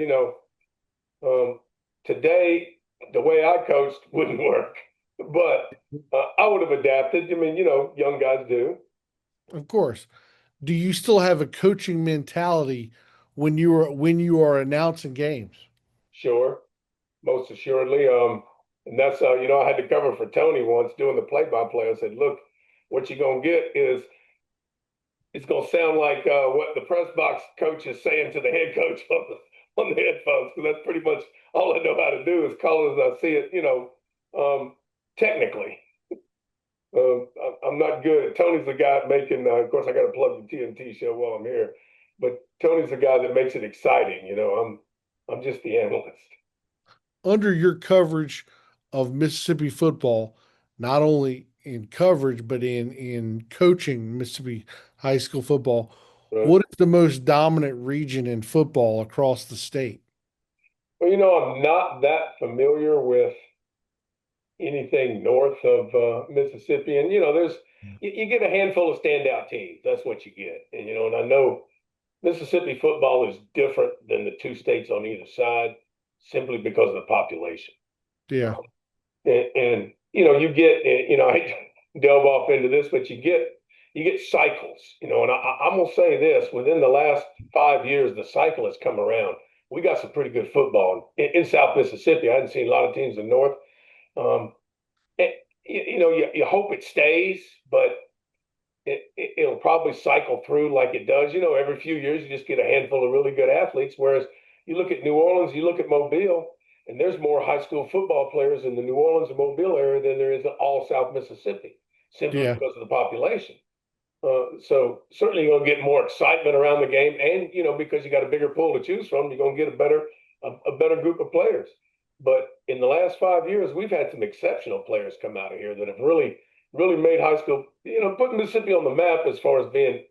today, the way I coached wouldn't work. But I would have adapted. Young guys do. Of course. Do you still have a coaching mentality when you are announcing games? Sure, most assuredly. And that's I had to cover for Tony once doing the play-by-play. I said, look, what you're gonna get is it's gonna sound like what the press box coach is saying to the head coach on the headphones, because that's pretty much all I know how to do is call it as I see it. Technically. I'm not good. Tony's the guy making. Of course, I got to plug the TNT show while I'm here, but Tony's the guy that makes it exciting. I'm just the analyst. Under your coverage of Mississippi football, not only in coverage but in coaching Mississippi high school football, Right. what is the most dominant region in football across the state? Well, I'm not that familiar with anything north of Mississippi, and there's you get a handful of standout teams. That's what you get, and I know Mississippi football is different than the two states on either side simply because of the population. Yeah. And you get, I delve off into this, but you get cycles, and I'm gonna say this: within the last 5 years, the cycle has come around. We got some pretty good football in South Mississippi. I hadn't seen a lot of teams in North. You hope it stays, but it'll probably cycle through like it does. Every few years you just get a handful of really good athletes. Whereas you look at New Orleans, you look at Mobile, and there's more high school football players in the New Orleans and Mobile area than there is in all South Mississippi, simply because of the population. So certainly you're going to get more excitement around the game, and because you got a bigger pool to choose from, you're going to get a better group of players. But in the last 5 years, we've had some exceptional players come out of here that have really, really made high school, put Mississippi on the map as far as being,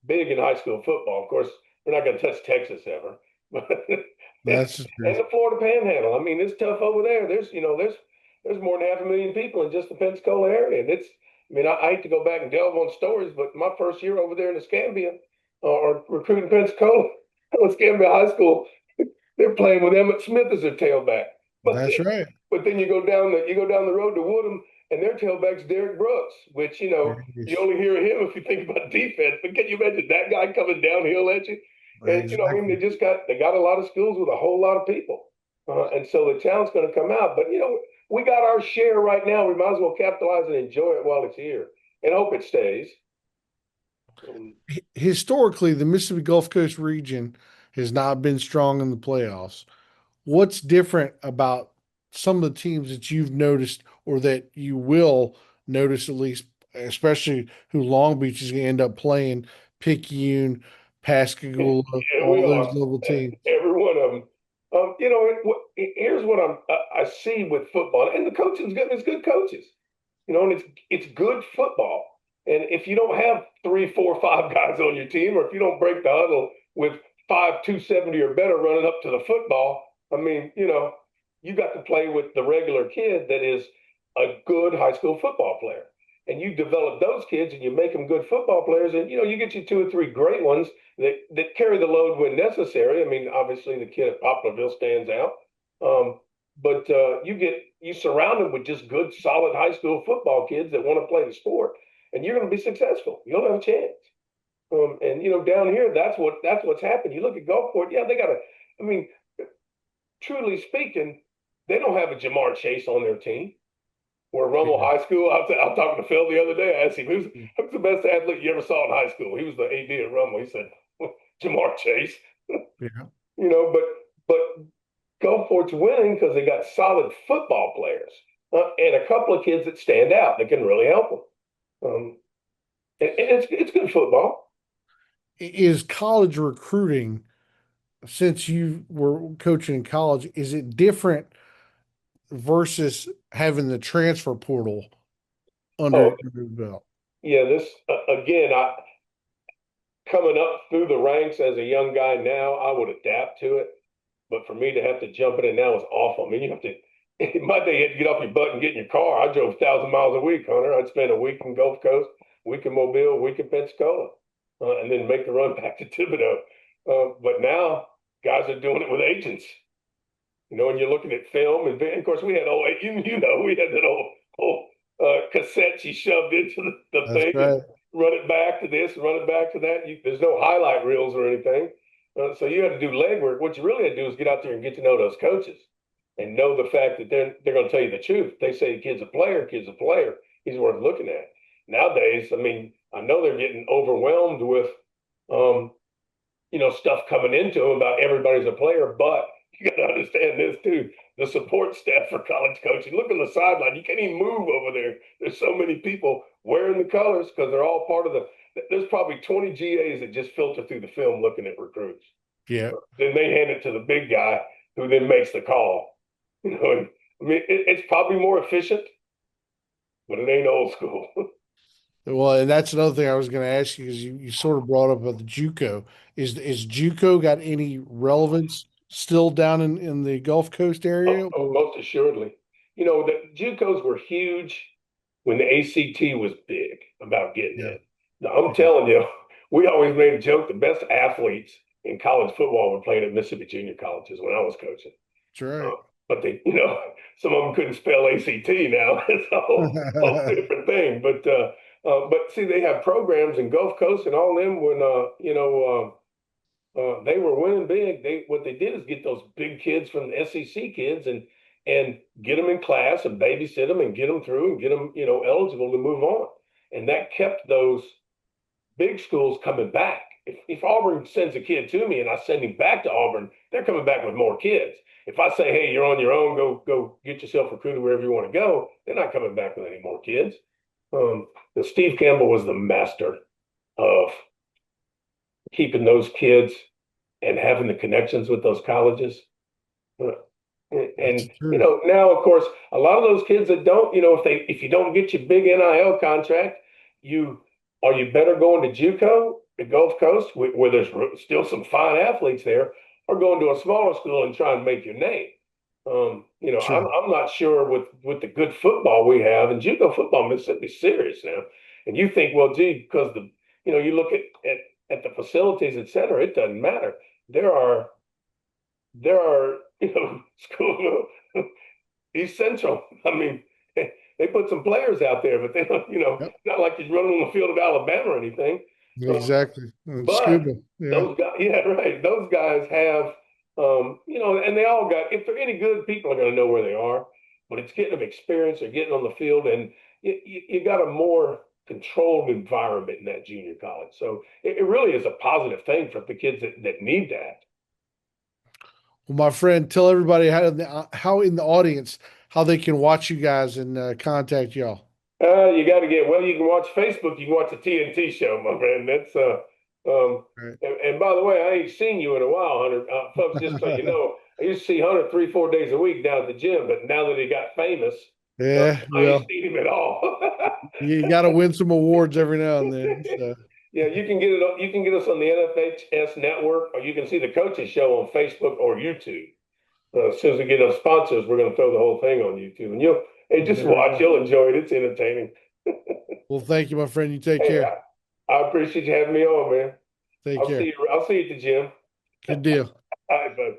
big in high school football. Of course, we're not going to touch Texas ever. That's and the Florida Panhandle. I mean, it's tough over there. There's more than 500,000 people in just the Pensacola area, and I hate to go back and delve on stories, but my first year over there in Escambia, or recruiting Pensacola, Escambia High School. They're playing with Emmett Smith as their tailback. That's right. But then you go down the road to Woodham, and their tailback's Derek Brooks, which you only hear him if you think about defense. But can you imagine that guy coming downhill at you? And Exactly. they got a lot of schools with a whole lot of people, and so the talent's going to come out. But we got our share right now. We might as well capitalize and enjoy it while it's here, and hope it stays. Historically, the Mississippi Gulf Coast region has not been strong in the playoffs. What's different about some of the teams that you've noticed or that you will notice, at least, especially who Long Beach is going to end up playing, Picayune, Pascagoula, all those level teams? Every one of them. Here's what I see with football, and the coaching's good. It's good coaches, and it's good football. And if you don't have 3, 4, 5 guys on your team, or if you don't break the huddle with 5 270 or better running up to the football, you got to play with the regular kid that is a good high school football player. And you develop those kids and you make them good football players, and you get you 2 or 3 great ones that carry the load when necessary. Obviously the kid at Poplarville stands out. But you surround them with just good, solid high school football kids that want to play the sport, and you're going to be successful. You'll have a chance. Down here, that's what's happened. You look at Gulfport, they got truly speaking, they don't have a Jamar Chase on their team. Or Rummel High School. I was talking to Phil the other day. I asked him, who's the best athlete you ever saw in high school? He was the AD at Rummel. He said, Jamar Chase. Yeah. But Gulfport's winning because they got solid football players and a couple of kids that stand out that can really help them. It's good football. Is college recruiting, since you were coaching in college, is it different versus having the transfer portal under your belt? Yeah, this again, coming up through the ranks as a young guy now, I would adapt to it. But for me to have to jump in it now is awful. You have to, in my day, you had to get off your butt and get in your car. I drove 1,000 miles a week, Hunter. I'd spend a week in Gulf Coast, a week in Mobile, a week in Pensacola, and then make the run back to Thibodeau. But now, guys are doing it with agents. And you're looking at film, and of course we had we had that old cassette she shoved into the thing. Right. run it back to this, run it back to that. There's no highlight reels or anything. So you had to do legwork. What you really had to do is get out there and get to know those coaches and know the fact that they're going to tell you the truth. They say kid's a player, he's worth looking at. Nowadays, I mean, I know they're getting overwhelmed with, stuff coming into them about everybody's a player, but you got to understand this too. The support staff for college coaching, look on the sideline. You can't even move over there. There's so many people wearing the colors because they're all part of there's probably 20 GAs that just filter through the film looking at recruits. Yeah. Then they hand it to the big guy who then makes the call. It's probably more efficient, but it ain't old school. Well, and that's another thing I was going to ask you, because you sort of brought up about the JUCO. Is JUCO got any relevance still down in the Gulf Coast area? Oh, most assuredly. The JUCOs were huge when the ACT was big about getting in. Now, I'm telling you, we always made a joke, the best athletes in college football were playing at Mississippi junior colleges when I was coaching. That's right. But they, some of them couldn't spell ACT now. It's a whole different thing. But see, they have programs in Gulf Coast and all them when, they were winning big. What they did is get those big kids from the SEC kids and get them in class and babysit them and get them through and get them, eligible to move on. And that kept those big schools coming back. If Auburn sends a kid to me and I send him back to Auburn, they're coming back with more kids. If I say, hey, you're on your own, go get yourself recruited wherever you want to go, they're not coming back with any more kids. Steve Campbell was the master of keeping those kids and having the connections with those colleges. And now, of course, a lot of those kids that don't, if you don't get your big NIL contract, are you better going to JUCO, the Gulf Coast, where there's still some fine athletes there, or going to a smaller school and trying to make your name? Sure. I'm not sure with the good football we have, and JUCO football in Mississippi is serious now. And you think, well, gee, because you look at the facilities, et cetera, it doesn't matter. There are school East Central. I mean, they put some players out there, but they don't, not like you're running on the field of Alabama or anything. Exactly. But those guys, right. Those guys have, and they all got, if they're any good, people are going to know where they are, but it's getting them experience or getting on the field, and you got a more controlled environment in that junior college. So it really is a positive thing for the kids that need that. Well, my friend, tell everybody how in the audience, how they can watch you guys and contact y'all. You got to you can watch Facebook. You can watch the TNT show, my friend. That's right. And by the way, I ain't seen you in a while, Hunter. Folks, just so you know, I used to see Hunter 3-4 days a week down at the gym, but now that he got famous, I ain't seen him at all. You got to win some awards every now and then. So. Yeah, you can get it. You can get us on the NFHS network, or you can see the coaches show on Facebook or YouTube. As soon as we get those sponsors, we're going to throw the whole thing on YouTube, and just watch. You'll enjoy it. It's entertaining. Well, thank you, my friend. You take care. I appreciate you having me on, man. Take care. I'll see you at the gym. Good deal. All right, bud.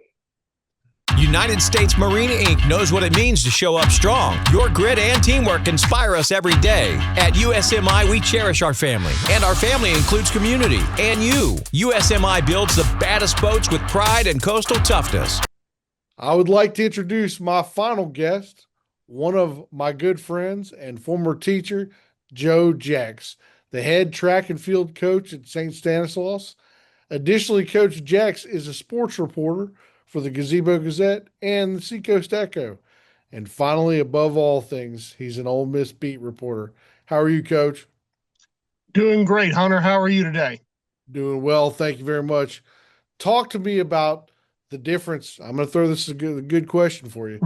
United States Marine Inc. knows what it means to show up strong. Your grit and teamwork inspire us every day. At USMI, we cherish our family, and our family includes community and you. USMI builds the baddest boats with pride and coastal toughness. I would like to introduce my final guest, one of my good friends and former teacher, Joe Jacks, the head track and field coach at St. Stanislaus. Additionally, Coach Jacks is a sports reporter for the Gazebo Gazette and the Seacoast Echo. And finally, above all things, he's an Ole Miss beat reporter. How are you, Coach? Doing great, Hunter. How are you today? Doing well. Thank you very much. Talk to me about the difference. I'm going to throw this as a good question for you.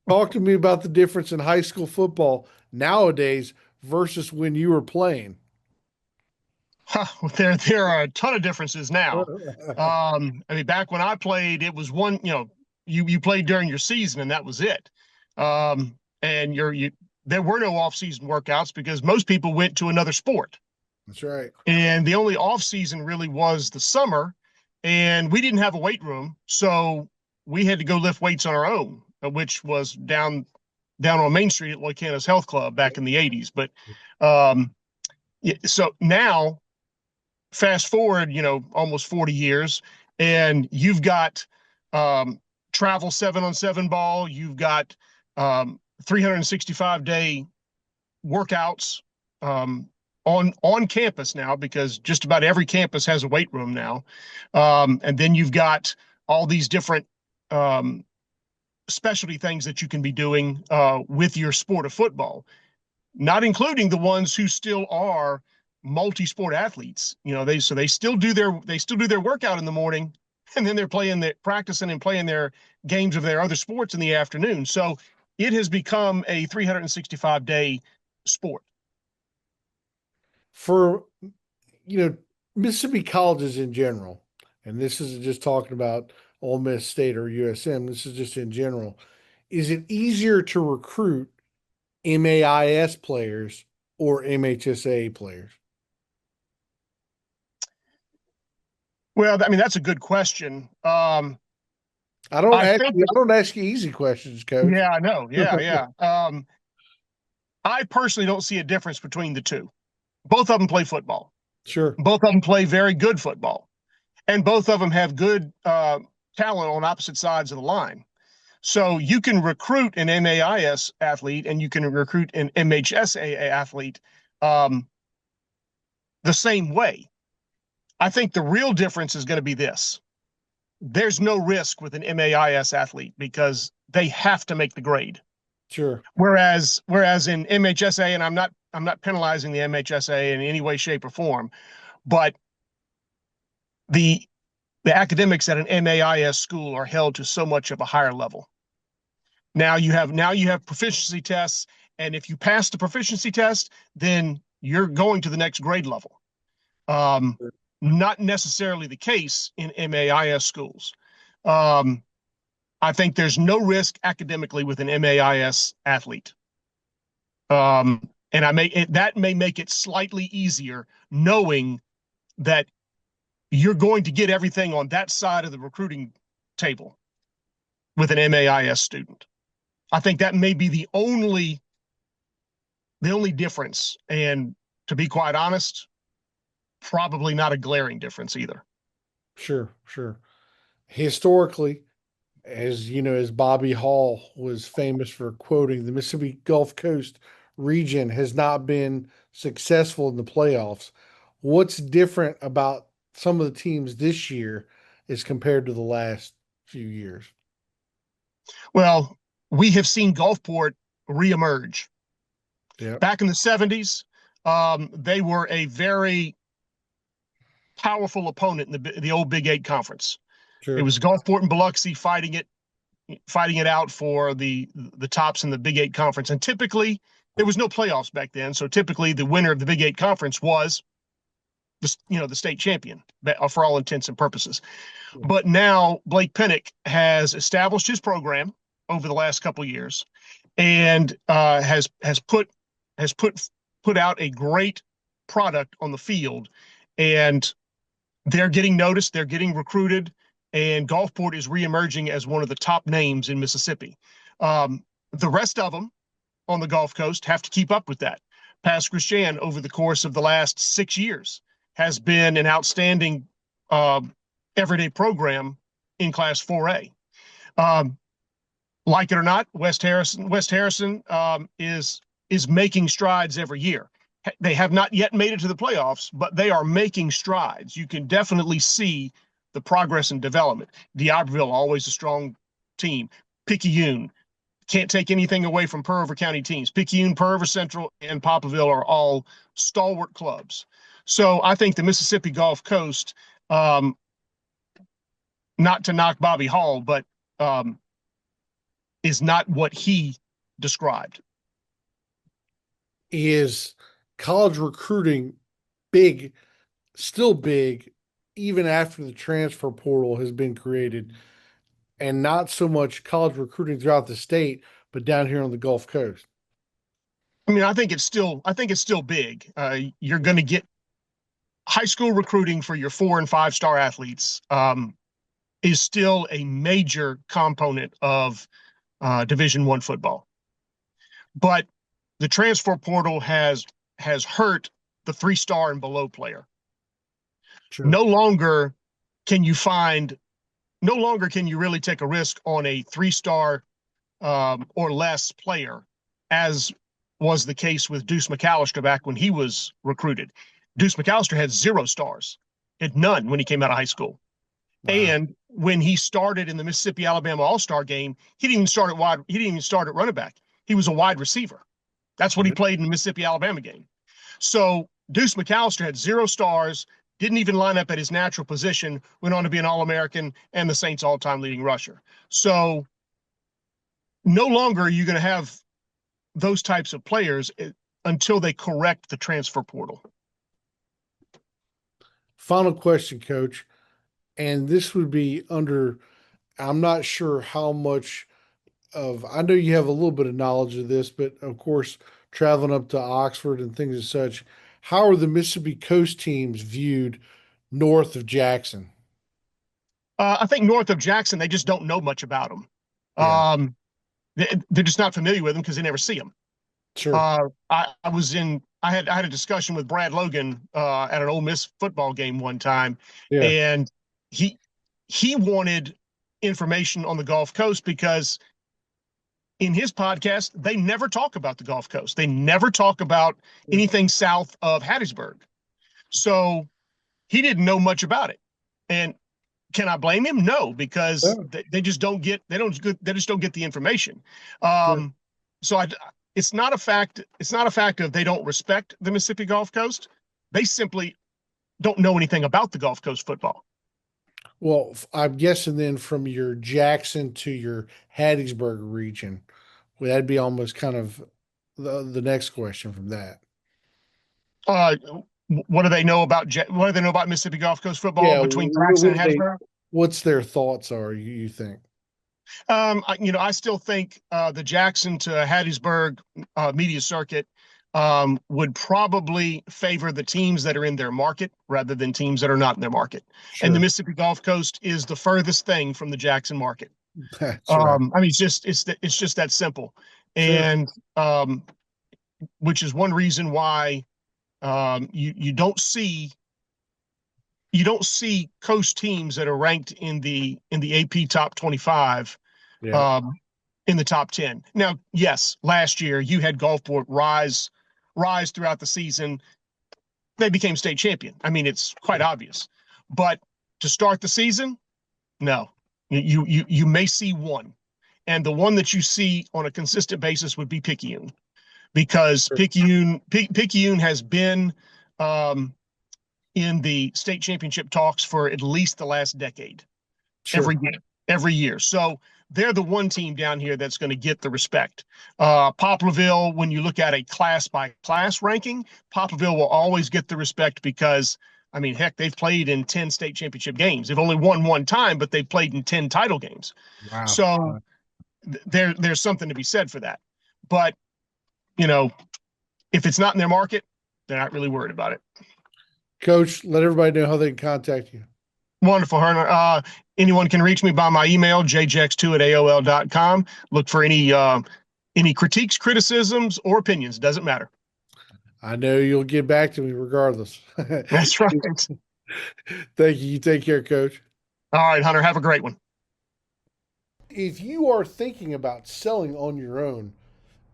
Talk to me about the difference in high school football nowadays versus when you were playing. There are a ton of differences now. I mean, back when I played, it was one, you played during your season and that was it. And there were no off-season workouts because most people went to another sport. That's right. And the only off-season really was the summer, and we didn't have a weight room, so we had to go lift weights on our own, which was down on Main Street at Loy Canis Health Club back in the 80s. But So now, fast forward, almost 40 years, and you've got travel 7-on-7 ball. You've got 365-day workouts on campus now, because just about every campus has a weight room now. And then you've got all these different specialty things that you can be doing with your sport of football, not including the ones who still are multi-sport athletes. They still do their workout in the morning, and then they're practicing and playing their games of their other sports in the afternoon. So it has become a 365-day sport. For Mississippi colleges in general, and this isn't just talking about Ole Miss State or USM, this is just in general, is it easier to recruit MAIS players or MHSAA players? Well, that's a good question. I don't ask you easy questions, Coach. Yeah, I know. Yeah. I personally don't see a difference between the two. Both of them play football. Sure. Both of them play very good football, and both of them have good talent on opposite sides of the line. So you can recruit an MAIS athlete and you can recruit an MHSAA athlete the same way. I think the real difference is going to be this. There's no risk with an MAIS athlete because they have to make the grade. Sure. Whereas in MHSAA, and I'm not penalizing the MHSAA in any way, shape, or form, but the academics at an MAIS school are held to so much of a higher level. Now you have proficiency tests, and if you pass the proficiency test, then you're going to the next grade level. Not necessarily the case in MAIS schools. I think there's no risk academically with an MAIS athlete. And that may make it slightly easier knowing that you're going to get everything on that side of the recruiting table with an MAIS student. I think that may be the only difference. And to be quite honest, probably not a glaring difference either. Sure. Historically, as Bobby Hall was famous for quoting, the Mississippi Gulf Coast region has not been successful in the playoffs. What's different about some of the teams this year as compared to the last few years? Well, we have seen Gulfport reemerge. Yep. Back in the 70s, they were a very powerful opponent in the old Big 8 conference. Sure. It was Gulfport and Biloxi fighting it out for the tops in the Big 8 conference. And typically there was no playoffs back then. So typically the winner of the Big 8 conference was the state champion for all intents and purposes. But now Blake Pennick has established his program over the last couple of years and has put out a great product on the field, and they're getting noticed, they're getting recruited, and Gulfport is reemerging as one of the top names in Mississippi. The rest of them on the Gulf Coast have to keep up with that. Pass Christian, over the course of the last 6 years, has been an outstanding everyday program in Class 4A. Like it or not, West Harrison is making strides every year. They have not yet made it to the playoffs, but they are making strides. You can definitely see the progress and development. D'Iberville, always a strong team. Picayune, can't take anything away from Pearl River County teams. Picayune, Pearl River Central, and Poplarville are all stalwart clubs. So I think the Mississippi Gulf Coast, not to knock Bobby Hall, but is not what he described. Is college recruiting big, still big, even after the transfer portal has been created, and not so much college recruiting throughout the state, but down here on the Gulf Coast? I mean, I think it's still big. You're going to get high school recruiting for your 4- and 5-star athletes is still a major component of Division I football. But the transfer portal has hurt the 3-star and below player. Sure. No longer can you really take a risk on a 3-star or less player, as was the case with Deuce McAllister back when he was recruited. Deuce McAllister had 0 stars, had none when he came out of high school. Wow. And when he started in the Mississippi-Alabama All-Star game, he didn't even start at running back. He was a wide receiver. That's what he played in the Mississippi-Alabama game. So Deuce McAllister had 0 stars, didn't even line up at his natural position, went on to be an All-American and the Saints' all-time leading rusher. So no longer are you going to have those types of players until they correct the transfer portal. Final question, Coach. And this would be I'm not sure how much I know you have a little bit of knowledge of this, but of course, traveling up to Oxford and things as such, how are the Mississippi Coast teams viewed north of Jackson? I think north of Jackson, they just don't know much about them. Yeah. They're just not familiar with them because they never see them. Sure. I had a discussion with Brad Logan at an Ole Miss football game one time, and he wanted information on the Gulf Coast because in his podcast, they never talk about the Gulf Coast. They never talk about anything south of Hattiesburg. So he didn't know much about it. And can I blame him? No, because they just don't get the information. Sure. So it's not a fact of they don't respect the Mississippi Gulf Coast. They simply don't know anything about the Gulf Coast football. Well, I'm guessing then from your Jackson to your Hattiesburg region, well, that'd be almost kind of the next question from that. What do they know about Mississippi Gulf Coast football between Jackson and Hattiesburg? What's their thoughts are, you think? I still think the Jackson to Hattiesburg media circuit would probably favor the teams that are in their market rather than teams that are not in their market. Sure. And the Mississippi Gulf Coast is the furthest thing from the Jackson market. That's right. I mean, it's just that simple. Sure. And which is one reason why you don't see coast teams that are ranked in the AP top 25 in the top 10. Now, yes, last year you had Gulfport rise throughout the season. They became state champion. I mean, it's quite obvious. But to start the season, no. You may see one. And the one that you see on a consistent basis would be Picayune. Because Picayune has been in the state championship talks for at least the last decade. Sure. Every year. So they're the one team down here that's going to get the respect. Poplarville, when you look at a class by class ranking, Poplarville will always get the respect because, I mean, heck, they've played in 10 state championship games. They've only won one time, but they've played in 10 title games. Wow. So there's something to be said for that. But, if it's not in their market, they're not really worried about it. Coach, let everybody know how they can contact you. Wonderful, Herner. Anyone can reach me by my email, jjex2@aol.com. Look for any critiques, criticisms, or opinions. Doesn't matter. I know you'll get back to me regardless. That's right. Thank you. You take care, Coach. All right, Hunter. Have a great one. If you are thinking about selling on your own,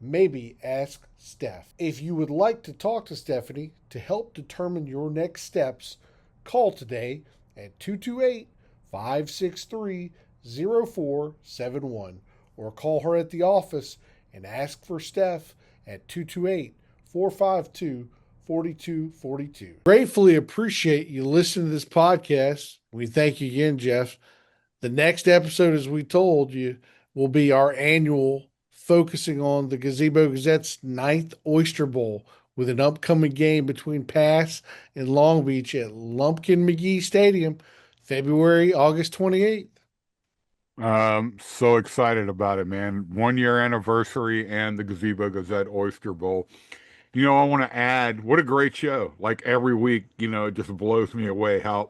maybe ask Steph. If you would like to talk to Stephanie to help determine your next steps, call today at 228-563-0471 or call her at the office and ask for Steph at 228-452-4242. Gratefully appreciate you listening to this podcast. We thank you again, Jeff. The next episode, as we told you, will be our annual focusing on the Gazebo Gazette's 9th Oyster Bowl with an upcoming game between Pass and Long Beach at Lumpkin-McGee Stadium, August 28th. So excited about it, man. 1-year anniversary and the Gazebo Gazette Oyster Bowl. I want to add, what a great show. Like every week, it just blows me away how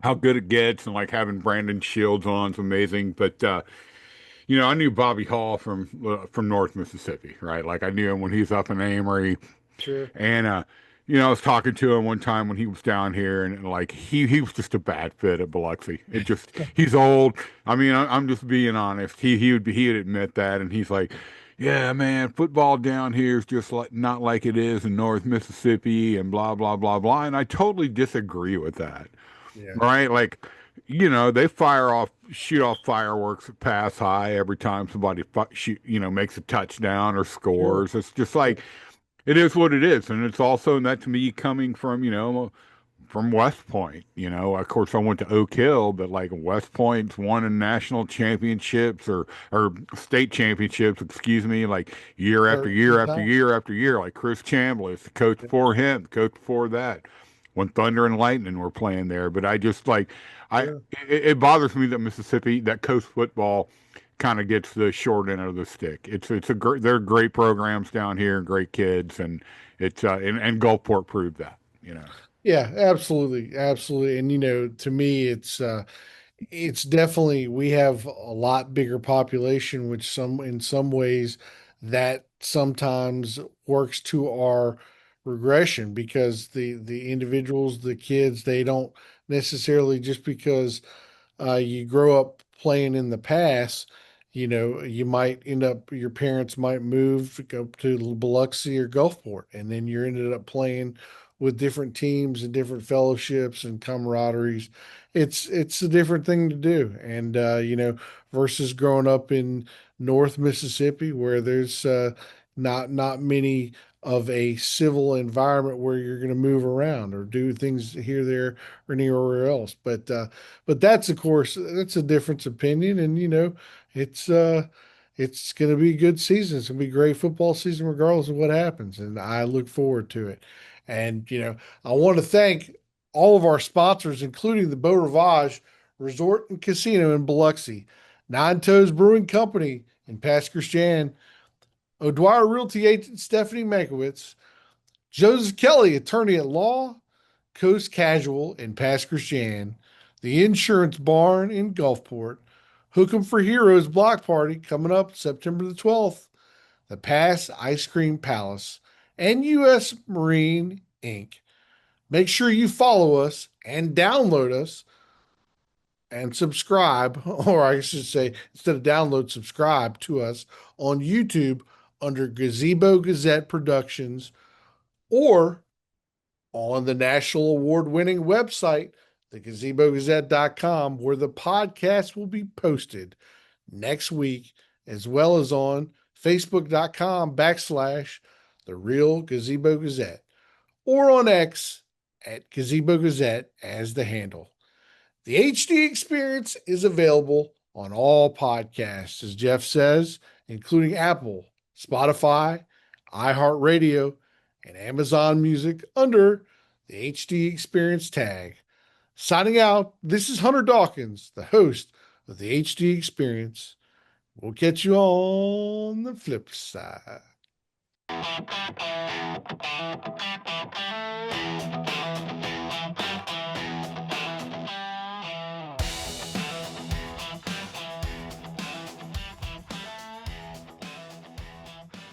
how good it gets, and like having Brandon Shields on is amazing. But I knew Bobby Hall from North Mississippi, right? Like I knew him when he's up in Amory. Sure. And I was talking to him one time when he was down here, and like he was just a bad fit at Biloxi. It just he's old. I mean, I'm just being honest. He'd admit that, and he's like, yeah, man, football down here is just like not like it is in North Mississippi, and blah blah blah blah. And I totally disagree with that. Yeah. Right? Like, they shoot off fireworks at Pass High every time somebody makes a touchdown or scores. Sure. It's just like. It is what it is, and it's also that to me coming from from West Point. Of course I went to Oak Hill, but like West Point's won in national championships or state championships, excuse me, like year after year after year after year. Like Chris Chambliss, the coach before him, the coach before that, when Thunder and Lightning were playing there. But I just it bothers me that Mississippi, that coast football, kind of gets the short end of the stick. They're great programs down here and great kids, and it's and Gulfport proved that. Yeah, absolutely, absolutely. And to me, it's definitely, we have a lot bigger population, which in some ways that sometimes works to our regression, because the individuals, the kids, they don't necessarily, just because you grow up playing in the past, you might end up, your parents might move, go to Biloxi or Gulfport, and then you ended up playing with different teams and different fellowships and camaraderies. It's a different thing to do. And, versus growing up in North Mississippi, where there's not many of a civil environment where you're going to move around or do things here, there, or anywhere else. But that's, of course, that's a difference of opinion. And, it's going to be a good season. It's going to be a great football season, regardless of what happens. And I look forward to it. And, I want to thank all of our sponsors, including the Beau Rivage Resort and Casino in Biloxi, Nine Toes Brewing Company in Pass Christian, O'Dwyer Realty Agent Stephanie Mankiewicz, Joseph Kelly, attorney at law, Coast Casual in Pass Christian, the Insurance Barn in Gulfport, Hook 'em for Heroes Block Party coming up September the 12th, the Pass Ice Cream Palace, and U.S. Marine Inc. Make sure you follow us and download us and subscribe, or I should say, instead of download, subscribe to us on YouTube under Gazebo Gazette Productions, or on the national award-winning website, thegazebogazette.com, where the podcast will be posted next week, as well as on facebook.com/The Real Gazebo Gazette, or on X at Gazebo Gazette as the handle. The HD Experience is available on all podcasts, as Jeff says, including Apple, Spotify, iHeartRadio, and Amazon Music under the HD Experience tag. Signing out, this is Hunter Dawkins, the host of the HD Experience. We'll catch you on the flip side.